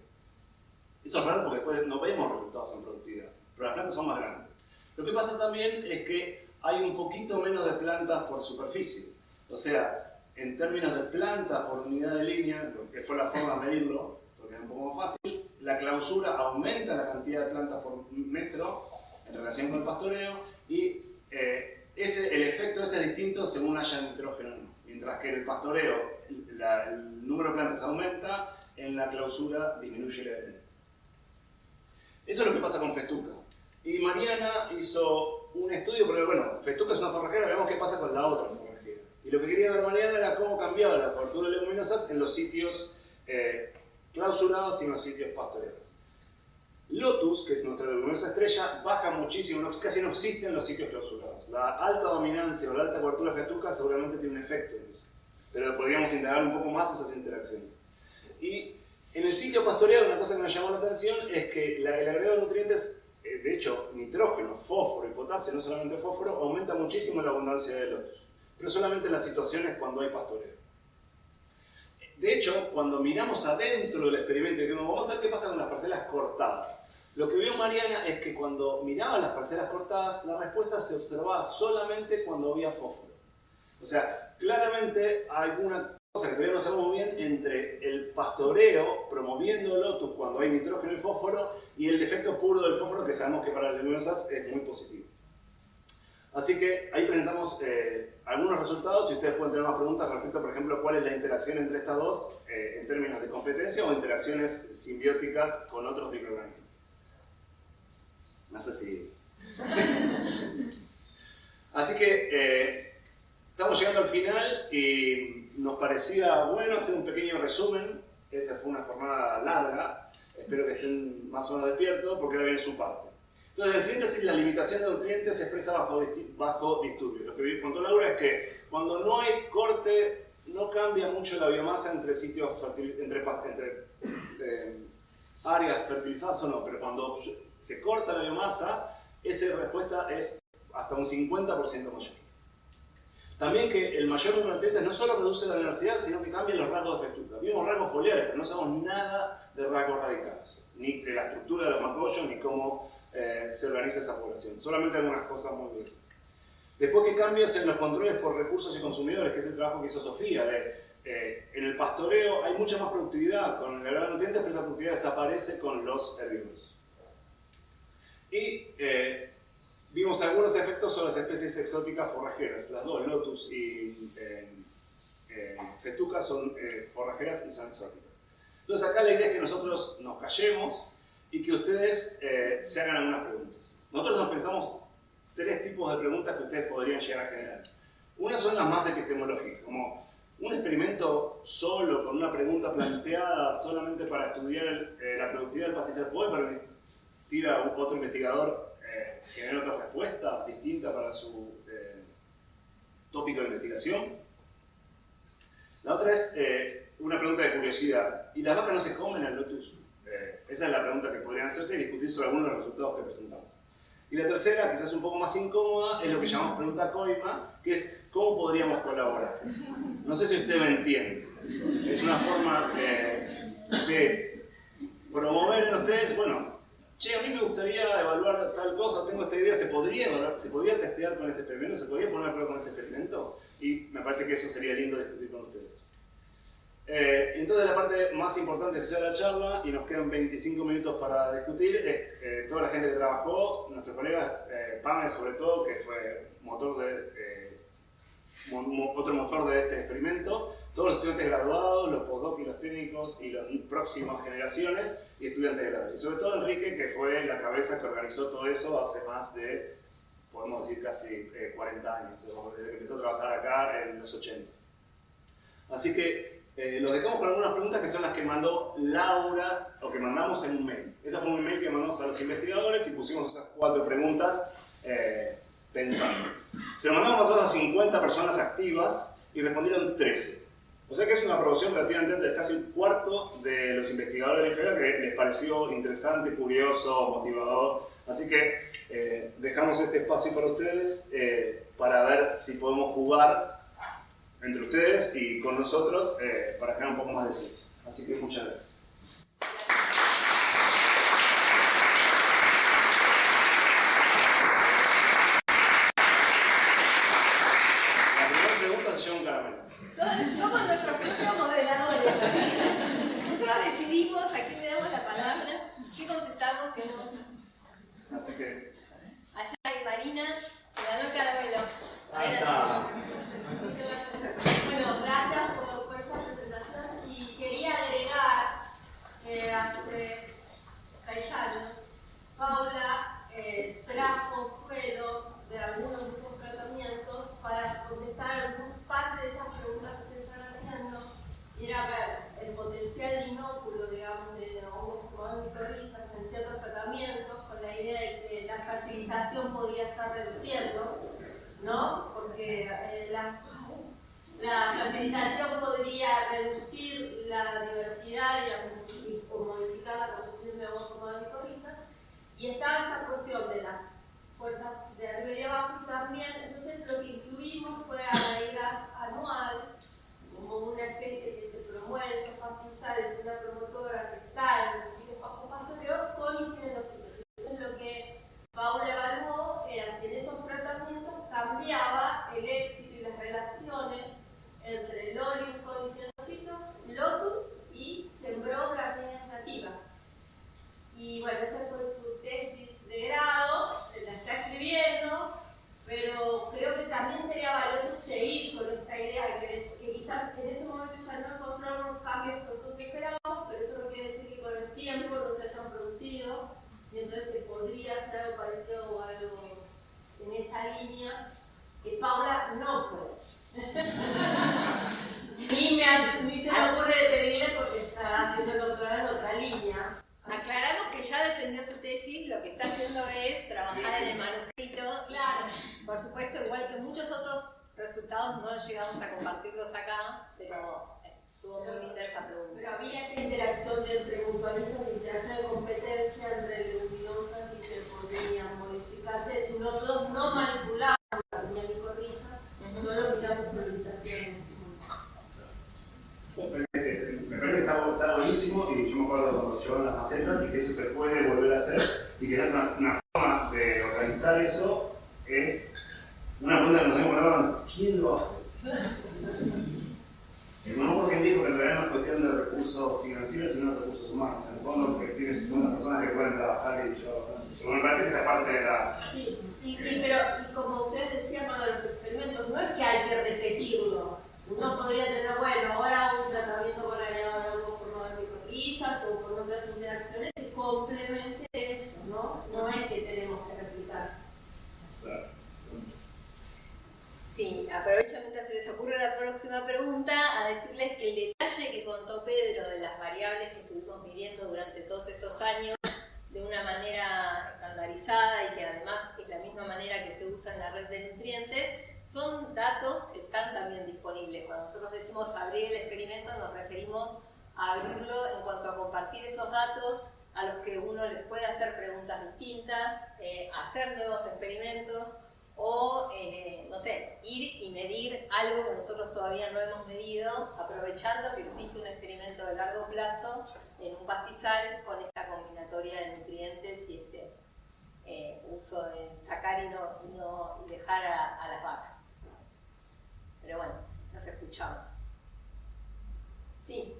Eso es raro porque después no vemos resultados en productividad, pero las plantas son más grandes. Lo que pasa también es que hay un poquito menos de plantas por superficie. O sea, en términos de plantas por unidad de línea, lo que fue la forma de medirlo, porque es un poco más fácil, la clausura aumenta la cantidad de plantas por metro en relación con el pastoreo y el efecto ese es distinto según haya nitrógeno o no. Mientras que en el pastoreo el número de plantas aumenta, en la clausura disminuye levemente. Eso es lo que pasa con festuca. Y Mariana hizo un estudio, porque bueno, festuca es una forrajera, veamos qué pasa con la otra forrajera. Y lo que quería ver Mariana era cómo cambiaba la cobertura de leguminosas en los sitios clausurados y en los sitios pastoreados. Lotus, que es nuestra leguminosa estrella, baja muchísimo, casi no existe en los sitios clausurados. La alta dominancia o la alta cobertura de festuca seguramente tiene un efecto en eso, pero podríamos indagar un poco más esas interacciones. Y en el sitio pastoreado, una cosa que nos llamó la atención es que el agregado de nutrientes, de hecho, nitrógeno, fósforo y potasio, no solamente fósforo, aumenta muchísimo la abundancia de lotus, pero solamente en las situaciones cuando hay pastoreo. De hecho, cuando miramos adentro del experimento y dijimos, vamos a ver qué pasa con las parcelas cortadas. Lo que vio Mariana es que cuando miraban las parcelas cortadas, la respuesta se observaba solamente cuando había fósforo. O sea, claramente hay alguna cosa que todavía no sabemos bien entre el pastoreo promoviendo lotus cuando hay nitrógeno y fósforo y el efecto puro del fósforo que sabemos que para las leguminosas es muy positivo. Así que ahí presentamos algunos resultados y ustedes pueden tener más preguntas respecto, por ejemplo, cuál es la interacción entre estas dos en términos de competencia o interacciones simbióticas con otros microorganismos. No sé si... Así que estamos llegando al final y nos parecía bueno hacer un pequeño resumen. Esta fue una jornada larga, espero que estén más o menos despiertos porque ahora viene su parte. Entonces, en síntesis, la limitación de nutrientes se expresa bajo disturbio. Lo que contó Laura es que cuando no hay corte, no cambia mucho la biomasa entre sitios áreas fertilizadas o no, pero cuando se corta la biomasa, esa respuesta es hasta un 50% mayor. También que el mayor número de nutrientes no solo reduce la diversidad, sino que cambia los rasgos de festuca. Vimos rasgos foliares, pero no sabemos nada de rasgos radicales, ni de la estructura de los macrollos, ni cómo se organiza esa población. Solamente algunas cosas muy diversas. Después que cambios en los controles por recursos y consumidores, que es el trabajo que hizo Sofía. En el pastoreo hay mucha más productividad con el agregado de nutrientes, pero esa productividad desaparece con los herbívoros. Y vimos algunos efectos sobre las especies exóticas forrajeras. Las dos, Lotus y Festuca, son forrajeras y son exóticas. Entonces acá la idea es que nosotros nos callemos y que ustedes se hagan algunas preguntas. Nosotros nos pensamos 3 tipos de preguntas que ustedes podrían llegar a generar. Una son las más epistemológicas, como un experimento solo, con una pregunta planteada solamente para estudiar la productividad del pastizal, ¿puede permitir a otro investigador generar otra respuesta distinta para su tópico de investigación? La otra es una pregunta de curiosidad. ¿Y las vacas no se comen al Lotus? Esa es la pregunta que podrían hacerse y discutir sobre algunos de los resultados que presentamos. Y la tercera, quizás un poco más incómoda, es lo que llamamos pregunta coima, que es ¿cómo podríamos colaborar? No sé si usted me entiende. Es una forma de promover en ustedes, bueno, che, a mí me gustaría evaluar tal cosa, tengo esta idea, ¿se podría evaluar? ¿Se podría testear con este experimento? ¿Se podría poner a prueba con este experimento? Y me parece que eso sería lindo discutir con ustedes. Entonces la parte más importante que sea la charla, y nos quedan 25 minutos para discutir, es toda la gente que trabajó, nuestros colegas, Pamela sobre todo, que fue otro motor de este experimento, todos los estudiantes graduados, los postdoc y los técnicos y las próximas generaciones y estudiantes graduados. Y sobre todo Enrique, que fue la cabeza que organizó todo eso hace más de, podemos decir, casi 40 años, desde que empezó a trabajar acá en los 80. Así que los dejamos con algunas preguntas que son las que mandó Laura, o que mandamos en un mail. Ese fue un mail que mandamos a los investigadores y pusimos esas 4 preguntas pensando. Se lo mandamos nosotros a 50 personas activas y respondieron 13. O sea que es una proporción relativamente de casi un cuarto de los investigadores de la IFEGA que les pareció interesante, curioso, motivador. Así que dejamos este espacio para ustedes para ver si podemos jugar entre ustedes y con nosotros para generar un poco más de ciencia. Así que muchas gracias. La primera pregunta se lleva un caramelo. Somos nuestros propios moderadores. Nosotros decidimos a quién le damos la palabra, qué contestamos, qué no. Así que... Allá hay Marina, se ganó el caramelo. Ahí está. Bueno, gracias por esta presentación y quería agregar que hace 6 años Paula trajo suelo de algunos de esos tratamientos para contestar algunas partes de esas preguntas que ustedes están haciendo y era ver el potencial inóculo, digamos, de hongos como micorrizas en ciertos tratamientos con la idea de que la fertilización podía estar reduciendo, ¿no? Porque la fertilización podría reducir la diversidad o modificar la composición de hongos como micorrizas, y estaba esta cuestión de las fuerzas de arriba y abajo también. Entonces lo que incluimos fue a raíz anual como una especie que se promueve esos pastizales, una promotora que está en los sitios bajo pastoreo con y sin endófilos. Entonces lo que Paula evaluó era si en esos tratamientos cambiaba el éxito y las relaciones entre el olivo con y sin endófilos, Lotus, y sembró gramíneas nativas. Y bueno, esa fue su tesis de grado, la está escribiendo, pero creo que también sería valioso seguir con esta idea, que quizás en ese momento ya no encontramos los cambios que nosotros esperábamos, pero eso no quiere decir que con el tiempo no se hayan producido, y entonces se podría hacer algo parecido o algo en esa línea, que Paula no puede. Ni se me ocurre detenerle porque está haciendo el doctorado en otra línea. Aclaramos que ya defendió su tesis, lo que está haciendo es trabajar en el manuscrito. Claro. Por supuesto, igual que muchos otros resultados, no llegamos a compartirlos acá, pero estuvo muy linda esa pregunta. Pero había esta interacción entre mutualistas, interacción de competencia entre leguminosas y que podrían modificarse. Nosotros no manipulamos la micorriza, solo miramos priorizaciones. Sí. Me parece que está buenísimo, y yo me acuerdo cuando llevaron las macetas y que eso se puede volver a hacer, y que una forma de organizar eso es una pregunta que nos demoraban: ¿quién lo hace? No me acuerdo quién dijo que en realidad no es cuestión de recursos financieros, sino de recursos humanos. En el fondo, que tienes unas personas que pueden trabajar y yo. Me parece que esa parte de la. Sí, Y como ustedes decían para los experimentos, no es que hay que repetirlo. Uno podría tener, bueno, ahora un tratamiento con aliado por microquizas o con otras interacciones que complemente eso, ¿no? No es que tenemos que replicar. Claro. Sí, aprovecho mientras se les ocurre la próxima pregunta a decirles que el detalle que contó Pedro de las variables que estuvimos midiendo durante todos estos años de una manera estandarizada y que además es la misma manera que se usa en la red de nutrientes, son datos que están también disponibles. Cuando nosotros decimos abrir el experimento nos referimos a abrirlo en cuanto a compartir esos datos a los que uno les puede hacer preguntas distintas, hacer nuevos experimentos o, no sé, ir y medir algo que nosotros todavía no hemos medido, aprovechando que existe un experimento de largo plazo en un pastizal con esta combinatoria de nutrientes y este uso de sacar y dejar a las vacas. Pero bueno, nos escuchamos. Sí.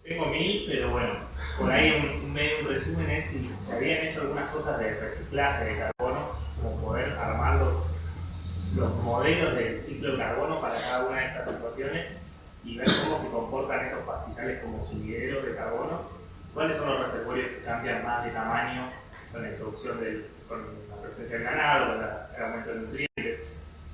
Tengo 1000, pero bueno, por ahí un resumen es si se habían hecho algunas cosas de reciclaje de carbono, como poder armar los modelos del ciclo de carbono para cada una de estas situaciones y ver cómo se comportan esos pastizales como sumideros de carbono, cuáles son los reservorios que cambian más de tamaño con la introducción con la presencia del ganado, con el aumento de nutrientes,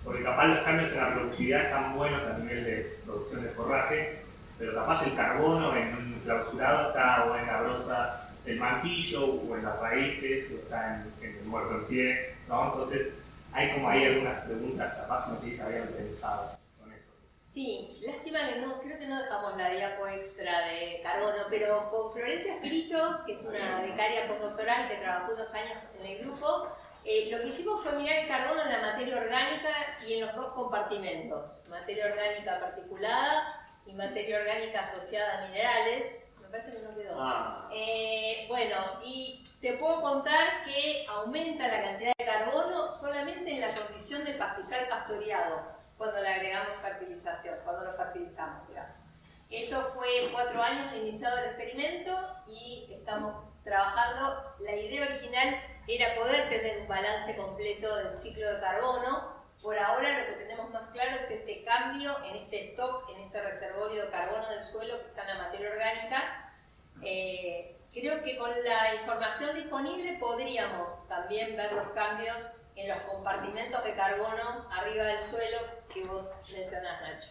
porque capaz los cambios en la productividad están buenos a nivel de producción de forraje, pero capaz el carbono en un clausurado está o en la brosa del mantillo o en las raíces o está en el muerto en pie, ¿no? Entonces hay como ahí algunas preguntas capaz no sé si se habían pensado con eso. Sí, lástima que creo que no dejamos la diapo extra de carbono, pero con Florencia Espirito, que es una becaria postdoctoral que trabajó 2 años en el grupo, lo que hicimos fue mirar el carbono en la materia orgánica y en los 2 compartimentos, materia orgánica particulada y materia orgánica asociada a minerales. Me parece que no quedó. Bueno, y te puedo contar que aumenta la cantidad de carbono solamente en la condición del pastizal pastoreado, cuando le agregamos fertilización, cuando lo fertilizamos, digamos. Eso fue 4 años de iniciado el experimento y estamos trabajando. La idea original era poder tener un balance completo del ciclo de carbono. Por ahora lo que tenemos más claro es este cambio en este stock, en este reservorio de carbono del suelo que está en la materia orgánica. Creo que con la información disponible podríamos también ver los cambios en los compartimentos de carbono arriba del suelo que vos mencionás, Nacho.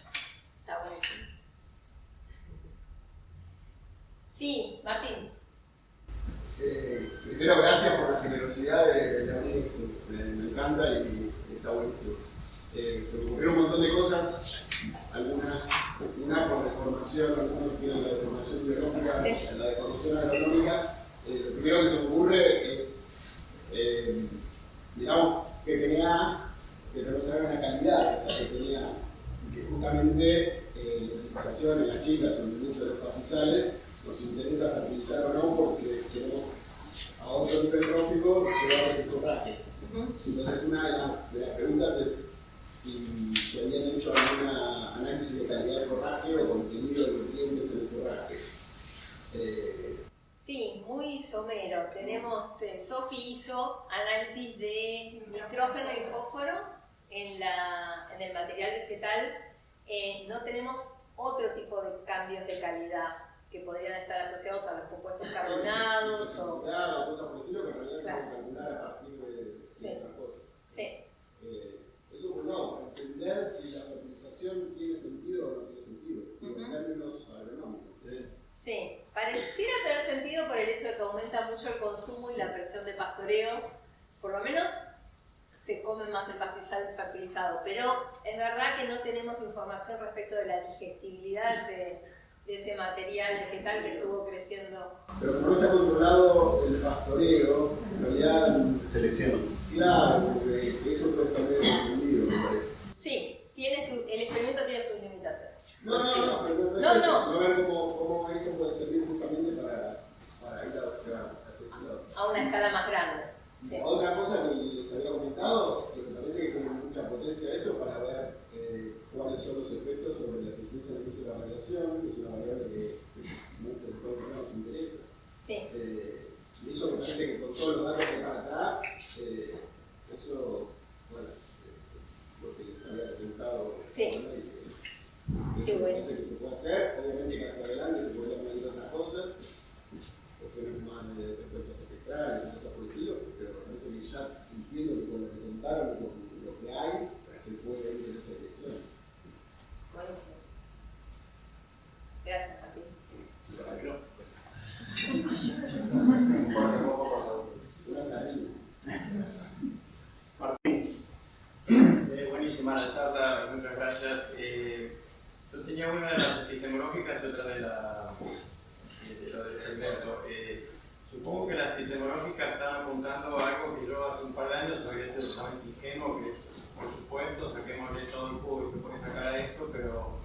Está buenísimo. Sí, Martín. Primero, gracias por la generosidad de abrir esto. Me encanta y está buenísimo. Se me ocurrieron un montón de cosas, una por deformación, algunos tienen la deformación biológica, sí. La deformación agronómica. Lo primero que se me ocurre es, digamos, PPA, pero no saber una calidad de esa PPA, y que justamente la utilización en las chicas o en muchos de los pastizales nos interesa fertilizar o no porque queremos a otro nivel trófico llevar ese forraje. Entonces una de las preguntas es si se habían hecho alguna análisis de calidad de forraje o contenido de nutrientes en el forraje. Sí, muy somero. Tenemos, Sofi hizo análisis de nitrógeno y fósforo en el material vegetal. No tenemos otro tipo de cambios de calidad que podrían estar asociados a los compuestos carbonados o... Claro, cosas por el estilo que en realidad se pueden calcular a partir de otra cosa. Sí. Eso por un lado, entender si la fertilización tiene sentido o no tiene sentido, en términos agronómicos. Sí, pareciera tener sentido por el hecho de que aumenta mucho el consumo y la presión de pastoreo. Por lo menos se come más el pastizal fertilizado, pero es verdad que no tenemos información respecto de la digestibilidad de ese material vegetal que estuvo creciendo. Pero como no está controlado el pastoreo, en realidad... Selección. Claro, porque eso puede estar medio confundido, me parece. Sí, el experimento tiene sus limitaciones. No ver cómo esto puede servir justamente para ir hacia ese lado. A una escala más grande. Sí. Otra cosa que les había comentado, que me parece que tiene mucha potencia esto para ver cuáles son los efectos sobre la eficiencia del uso de la radiación, que es una variable que muchos de todos nos interesa. Sí. Y eso me parece que con todos los datos que hay para atrás es Qué me bueno. parece que se puede hacer. Obviamente que hacia adelante se podrían medir otras cosas, cuestiones más de respuestas espectrales y cosas por el estilo, pero me parece que ya entiendo que con lo que contaron y con lo que hay, se puede ir en esa dirección. Buenísimo. Gracias, Martín. Una salida. Martín. Buenísima la charla, muchas gracias. Yo tenía una de las epistemológicas y otra de lo del experimento. Supongo que las epistemológicas están apuntando a algo que yo hace un par de años había sido totalmente ingenuo, que es, por supuesto, saquémosle todo el jugo que se puede sacar a esto, pero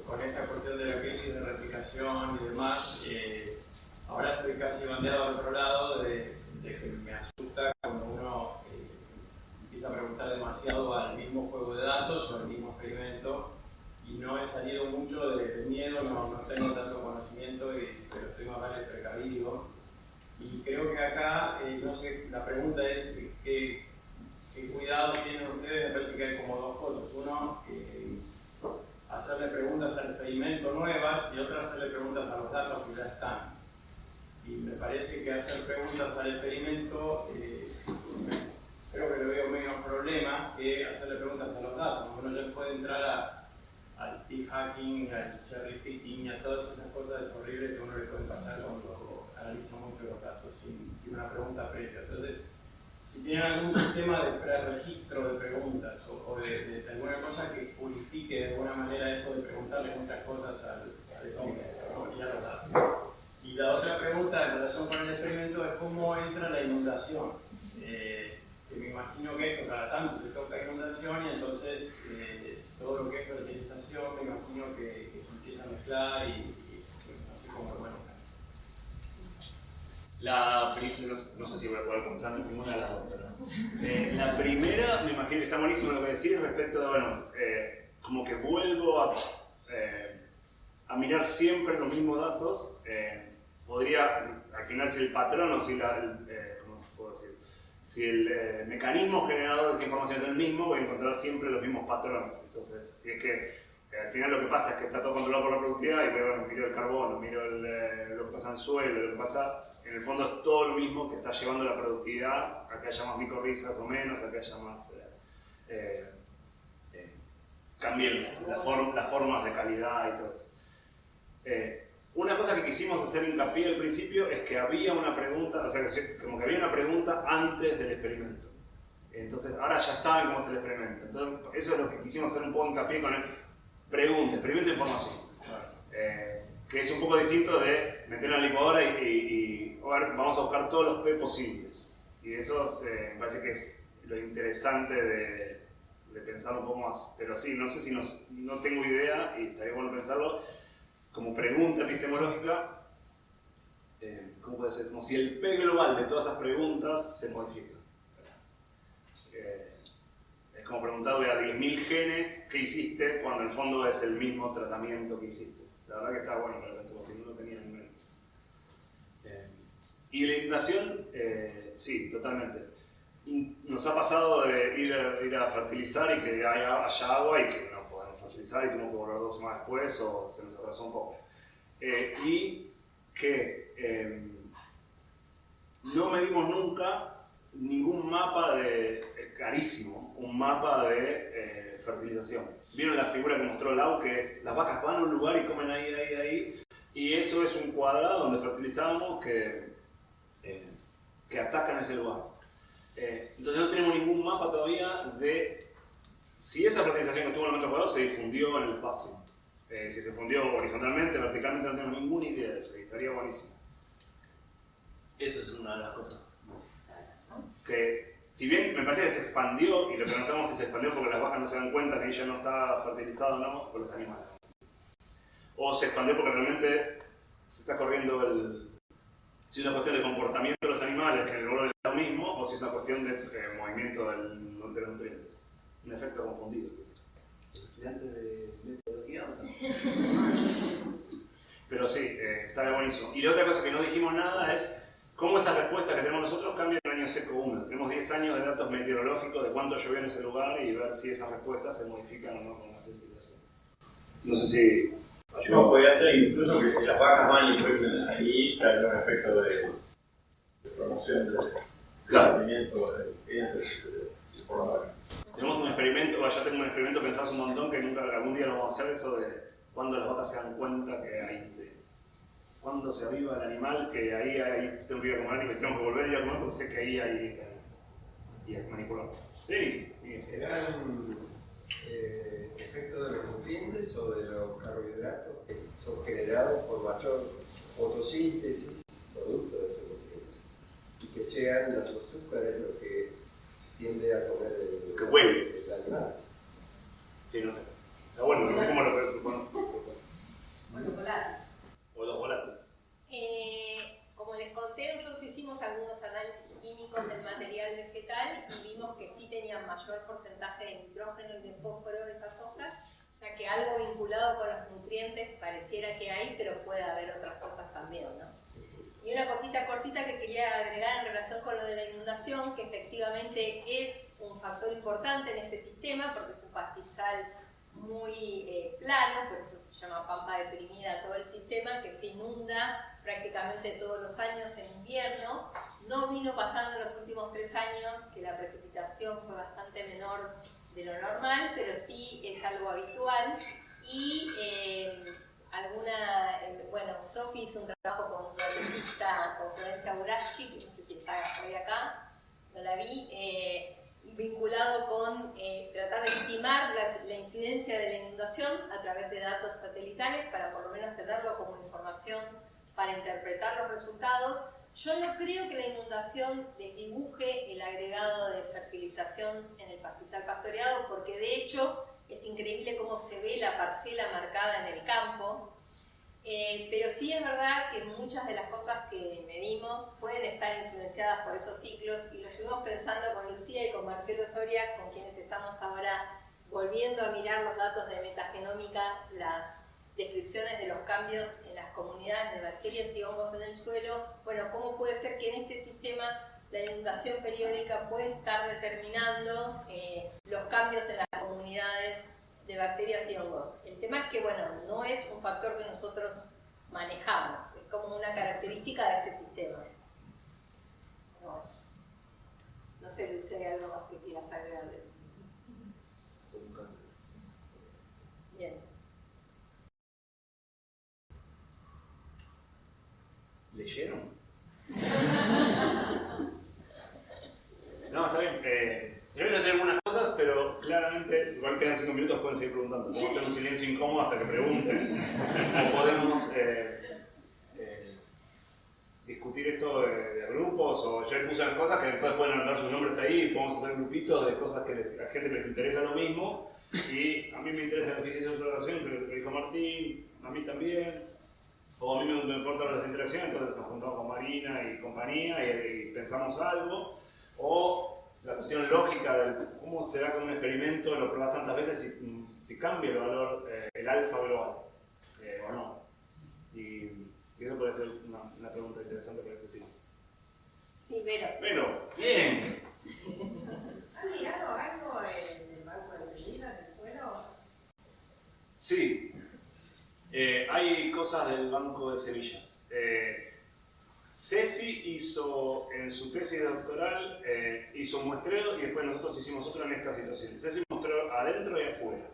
con esta cuestión de la crisis de replicación y demás, ahora estoy casi bandeado al otro lado de que me asusta cuando uno empieza a preguntar demasiado al mismo juego de datos o al mismo experimento, y no he salido mucho de miedo, no tengo tanto conocimiento, pero estoy más vale precavido. Y creo que acá, no sé, la pregunta es ¿qué cuidado tienen ustedes? Me parece que hay como dos cosas. Uno, hacerle preguntas al experimento nuevas, y otra, hacerle preguntas a los datos que ya están. Y me parece que hacer preguntas al experimento, creo que le veo menos problema que hacerle preguntas a los datos. Uno ya puede entrar al p-hacking, al cherry picking y a todas esas cosas horribles que uno le puede pasar cuando analiza mucho los datos sin una pregunta previa. Entonces, si tienen algún sistema de preregistro de preguntas o de alguna cosa que purifique de alguna manera esto de preguntarle muchas cosas al experimento y a los datos. Y la otra pregunta en relación con el experimento es cómo entra la inundación. Que me imagino que esto cada tanto se toca inundación y entonces todo lo que es fertilización me imagino que se empieza a mezclar y no sé cómo lo manejan. No sé si voy a poder contar ninguna de las dos, pero la primera, me imagino que está buenísimo lo que decís respecto de, bueno, como que vuelvo a mirar siempre los mismos datos. Podría, al final, si el patrón o si ¿cómo puedo decir? Si el mecanismo generador de esa información es el mismo, voy a encontrar siempre los mismos patrones. Entonces, si es que al final lo que pasa es que está todo controlado por la productividad y que, bueno, miro el carbono, miro lo que pasa en el suelo, lo que pasa, en el fondo es todo lo mismo que está llevando la productividad a que haya más micorrizas o menos, a que haya más cambios, las formas de calidad y todo eso. Una cosa que quisimos hacer hincapié al principio es que había una pregunta, o sea, como que había una pregunta antes del experimento. Entonces, ahora ya saben cómo es el experimento. Entonces, eso es lo que quisimos hacer un poco hincapié con el experimento de información. Que es un poco distinto de meter en la licuadora y a ver, vamos a buscar todos los P posibles. Y eso me parece que es lo interesante de pensar un poco más. Pero sí, no sé si no tengo idea, y estaría bueno pensarlo, como pregunta epistemológica, ¿cómo puede ser? Como si el P global de todas esas preguntas se modifica. Es como preguntarle a 10.000 genes qué hiciste cuando en el fondo es el mismo tratamiento que hiciste. La verdad que está bueno, pero pensé, si no lo tenía en mente. Y la inundación, sí, totalmente. Nos ha pasado de ir a fertilizar y que haya agua y que no podemos fertilizar y tenemos que volver 2 semanas después o se nos atrasó un poco. Y que no medimos nunca ningún mapa es carísimo, un mapa de fertilización. Vieron la figura que mostró Lau, que es las vacas van a un lugar y comen ahí, y eso es un cuadrado donde fertilizamos que atacan ese lugar. Entonces no tenemos ningún mapa todavía de si esa fertilización que estuvo en el metro cuadrado se difundió en el espacio. Si se difundió horizontalmente, verticalmente, no tenemos ninguna idea de eso, y estaría buenísimo. Esa es una de las cosas. Que si bien me parece que se expandió, y lo que no sabemos si se expandió porque las vacas no se dan cuenta que ella no está fertilizada o no, por los animales. O se expandió porque realmente se está corriendo si es una cuestión de comportamiento de los animales, que el borde es lo mismo, o si es una cuestión de movimiento del nutriente. Un efecto confundido. ¿Estudiantes de metodología? Pero sí, está buenísimo. Y la otra cosa que no dijimos nada es cómo esas respuestas que tenemos nosotros cambian en el año seco húmedo. Tenemos 10 años de datos meteorológicos de cuánto llovió en ese lugar y ver si esas respuestas se modifican o no con la precipitación. No sé si No, ayudó. podría ser incluso que si las vacas van y fuesen ahí, traer un efecto de promoción del rendimiento de clientes por la vaca. Tenemos un experimento, ya tengo un experimento pensado hace un montón que nunca, algún día lo vamos a hacer, eso de cuando las vacas se dan cuenta que hay, cuando se aviva el animal, que ahí tengo que ir a comer y que tengo que volver a ir a comer porque sé que ahí hay y es manipulado. Sí, ¿Serán efectos de los nutrientes o de los carbohidratos que son generados por mayor fotosíntesis, producto de esos nutrientes? Y que sean los azúcares lo que tiende a comer que huele. el animal. Sí, no sé. Está bueno, no sé cómo lo Chocolate. o los volátiles. Como les conté, nosotros hicimos algunos análisis químicos del material vegetal y vimos que sí tenían mayor porcentaje de nitrógeno y de fósforo esas hojas, o sea que algo vinculado con los nutrientes pareciera que hay, pero puede haber otras cosas también, ¿no? Y una cosita cortita que quería agregar en relación con lo de la inundación, que efectivamente es un factor importante en este sistema porque es un pastizal muy plano, por eso se llama pampa deprimida todo el sistema, que se inunda prácticamente todos los años en invierno. No vino pasando en los últimos 3 años que la precipitación fue bastante menor de lo normal, pero sí es algo habitual. Y bueno, Sofi hizo un trabajo con una tesista, con Florencia Buracci, que no sé si está hoy acá, no la vi, vinculado con tratar de estimar la incidencia de la inundación a través de datos satelitales para por lo menos tenerlo como información para interpretar los resultados. Yo no creo que la inundación desdibuje el agregado de fertilización en el pastizal pastoreado, porque de hecho es increíble cómo se ve la parcela marcada en el campo. Pero sí es verdad que muchas de las cosas que medimos pueden estar influenciadas por esos ciclos y lo estuvimos pensando con Lucía y con Marcelo Soria, con quienes estamos ahora volviendo a mirar los datos de metagenómica, las descripciones de los cambios en las comunidades de bacterias y hongos en el suelo. Bueno, ¿cómo puede ser que en este sistema la inundación periódica puede estar determinando los cambios en las comunidades de bacterias y hongos? El tema es que, bueno, no es un factor que nosotros manejamos, es como una característica de este sistema. Bueno, no sé, Luis, ¿hay algo más que quieras agregarles? Bien. ¿Leyeron? No, está bien. Yo voy a hacer algunas cosas, pero claramente, igual quedan 5 minutos, pueden seguir preguntando. Podemos hacer un silencio incómodo hasta que pregunten. O podemos discutir esto de grupos, o yo puse unas cosas que después pueden anotar sus nombres ahí y podemos hacer grupitos de cosas que a la gente les interesa lo mismo. Y a mí me interesa la eficiencia de observación, pero lo dijo Martín, a mí también. O a mí me importan las interacciones, entonces nos juntamos con Marina y compañía y pensamos algo. O la cuestión lógica de cómo será con un experimento, lo pruebas tantas veces si cambia el valor, el alfa global, o no. Y eso puede ser una pregunta interesante para discutir. Sí, Vero. Vero, bien. ¿Han mirado algo en el banco de semillas del suelo? Sí. Hay cosas del banco de semillas. Ceci hizo, en su tesis doctoral, hizo un muestreo y después nosotros hicimos otro en esta situación. Ceci mostró adentro y afuera.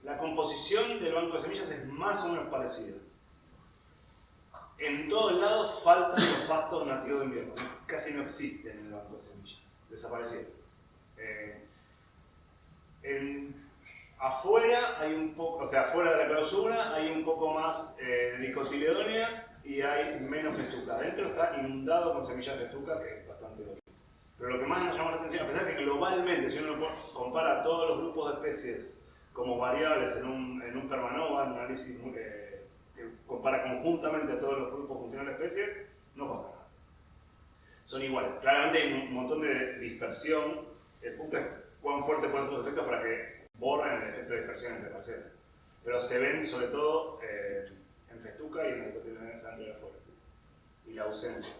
La composición del banco de semillas es más o menos parecida. En todos lados faltan los pastos nativos de invierno. Casi no existen en el banco de semillas. Desaparecieron. Afuera hay un poco, o sea, fuera de la clausura hay un poco más de dicotiledóneas y hay menos festuca. Adentro está inundado con semillas de festuca, que es bastante lógico. Pero lo que más nos llamó la atención, a pesar de que globalmente, si uno compara todos los grupos de especies como variables en un Permanova, un análisis que compara conjuntamente a todos los grupos funcionales de especies, no pasa nada. Son iguales. Claramente hay un montón de dispersión. El punto es cuán fuertes pueden ser los efectos para que borren el efecto de dispersión entre parcelas. Pero se ven sobre todo en festuca y en las dicotiledóneas adentro y afuera. Y la ausencia.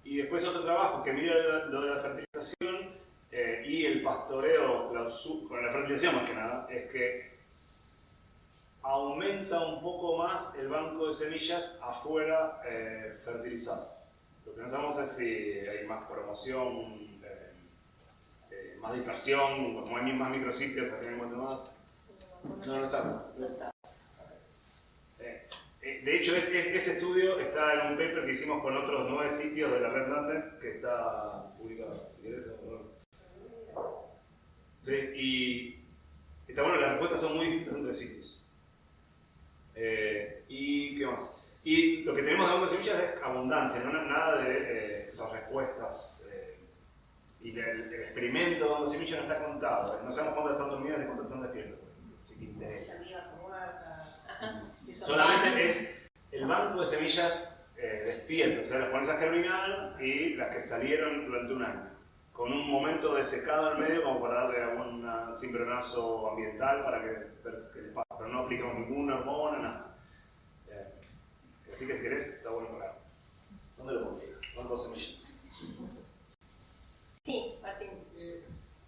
Y después otro trabajo que mira lo de la fertilización y el pastoreo con la fertilización más que nada, es que alimenta un poco más el banco de semillas afuera fertilizado. Lo que no sabemos es si hay más promoción, más dispersión, como hay más micrositios, aquí no encuentro más. No está. De hecho, ese estudio está en un paper que hicimos con otros 9 sitios de la red LATEC que está publicado. Sí, y está bueno, las respuestas son muy distintas entre sitios. ¿Y qué más? Y lo que tenemos de banco de semillas es abundancia, no nada de las respuestas. Y el experimento de banco de semillas no está contado. No sabemos cuántas están dormidas y cuántas están despiertas. Si te interesa. Solamente es el banco de semillas despierto, o sea, las pones a germinar y las que salieron durante un año, con un momento de secado al medio como para darle algún cimbronazo ambiental para que les pase, pero no aplicamos ninguna hormona, nada. Así que si querés, está bueno para... ¿Dónde lo pongo? Banco de semillas. Sí, Martín.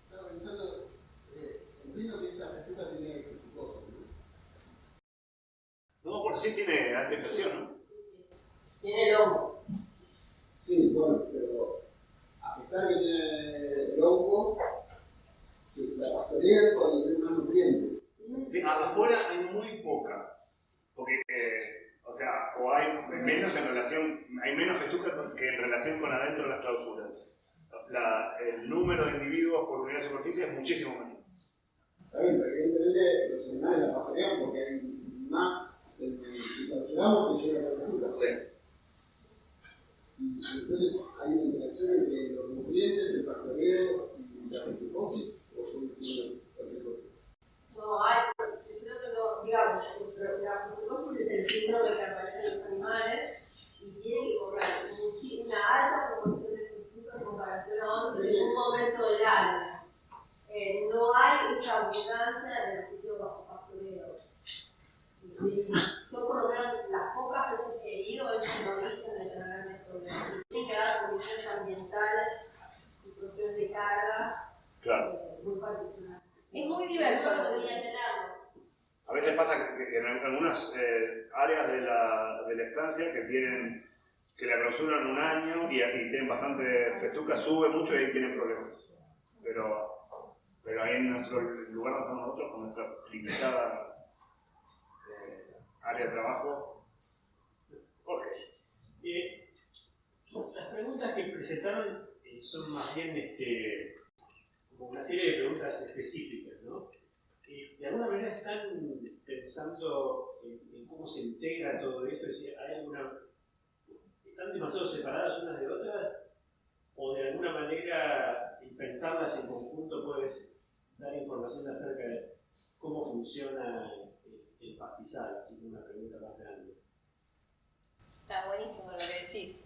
Estaba pensando, entiendo que esa festuca tiene fructosa, ¿no? No, por sí tiene alta infección, ¿no? Tiene el hongo. Sí, bueno, pero a pesar que tiene el hongo, la pastorean cuando tiene más nutrientes. Sí, afuera hay muy poca, porque, o sea, o hay menos en relación, hay menos festucas que en relación con adentro de las clausuras. El número de individuos por unidad de superficie es muchísimo menos. Está bien, pero evidentemente los animales la pastorean porque hay más. Si clausuramos se llega a la festuca. Sí. Y entonces hay una interacción entre los nutrientes, el pastoreo y la fructosis, o son cualquier cosa. No hay, creo que no, digamos, la fructosis es el síndrome que aparece en los animales y tiene que comer una alta proporción de fructosa en comparación a otros en un momento del año. No hay esa abundancia en el sitio bajo pastoreo. Y yo por lo menos las pocas veces que he ido, ellos no dicen de tener grandes problemas. Tienen que dar condiciones ambientales y propios de carga muy particulares. Es muy diverso. No podría tenerlo. A veces pasa que en algunas áreas de la estancia que la clausuran un año y tienen bastante festuca, sube mucho y ahí tienen problemas. Pero ahí en nuestro lugar donde estamos nosotros, con nuestra limitada área de trabajo. Jorge. Las preguntas que presentaron son más bien como una serie de preguntas específicas, ¿no? De alguna manera están pensando en cómo se integra todo eso, es decir, ¿están demasiado separadas unas de otras? ¿O de alguna manera pensarlas en conjunto puedes dar información acerca de cómo funciona el pastizal? Así que una pregunta más grande. Está buenísimo lo que decís.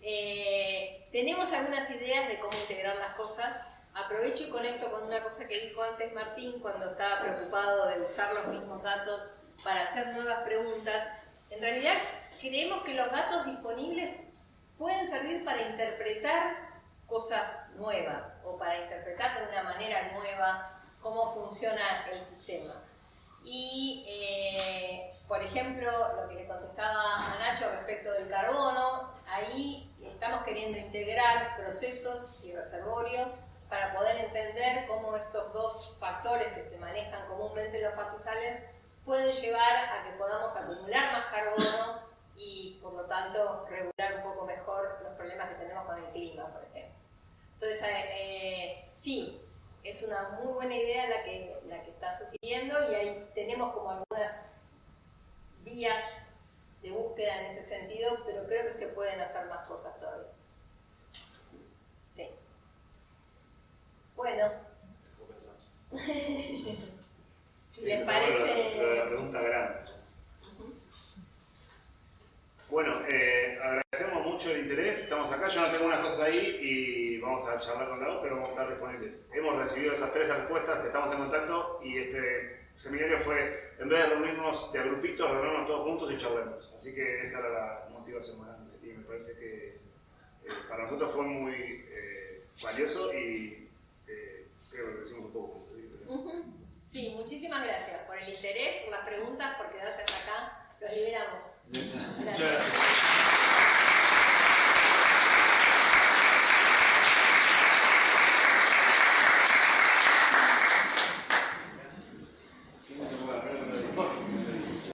Tenemos algunas ideas de cómo integrar las cosas. Aprovecho y conecto con una cosa que dijo antes Martín cuando estaba preocupado de usar los mismos datos para hacer nuevas preguntas. En realidad creemos que los datos disponibles pueden servir para interpretar cosas nuevas o para interpretar de una manera nueva cómo funciona el sistema. Y, por ejemplo, lo que le contestaba a Nacho respecto del carbono, ahí estamos queriendo integrar procesos y reservorios para poder entender cómo estos dos factores que se manejan comúnmente en los pastizales pueden llevar a que podamos acumular más carbono y, por lo tanto, regular un poco mejor los problemas que tenemos con el clima, por ejemplo. Entonces, sí, es una muy buena idea la que está sugiriendo y ahí tenemos como algunas vías de búsqueda en ese sentido, pero creo que se pueden hacer más cosas todavía. Sí. Bueno. Si les parece... La pregunta grande. Bueno, agradecemos mucho el interés, estamos acá, yo no tengo unas cosas ahí y vamos a charlar con la voz, pero vamos a estar disponibles. Hemos recibido esas 3 respuestas, estamos en contacto y este seminario fue, en vez de reunirnos de a grupitos, reunirnos todos juntos y charlemos. Así que esa era la motivación más grande y me parece que para nosotros fue muy valioso y creo que lo hicimos un poco. Sí, muchísimas gracias por el interés, por las preguntas, por quedarse hasta acá. Los liberamos.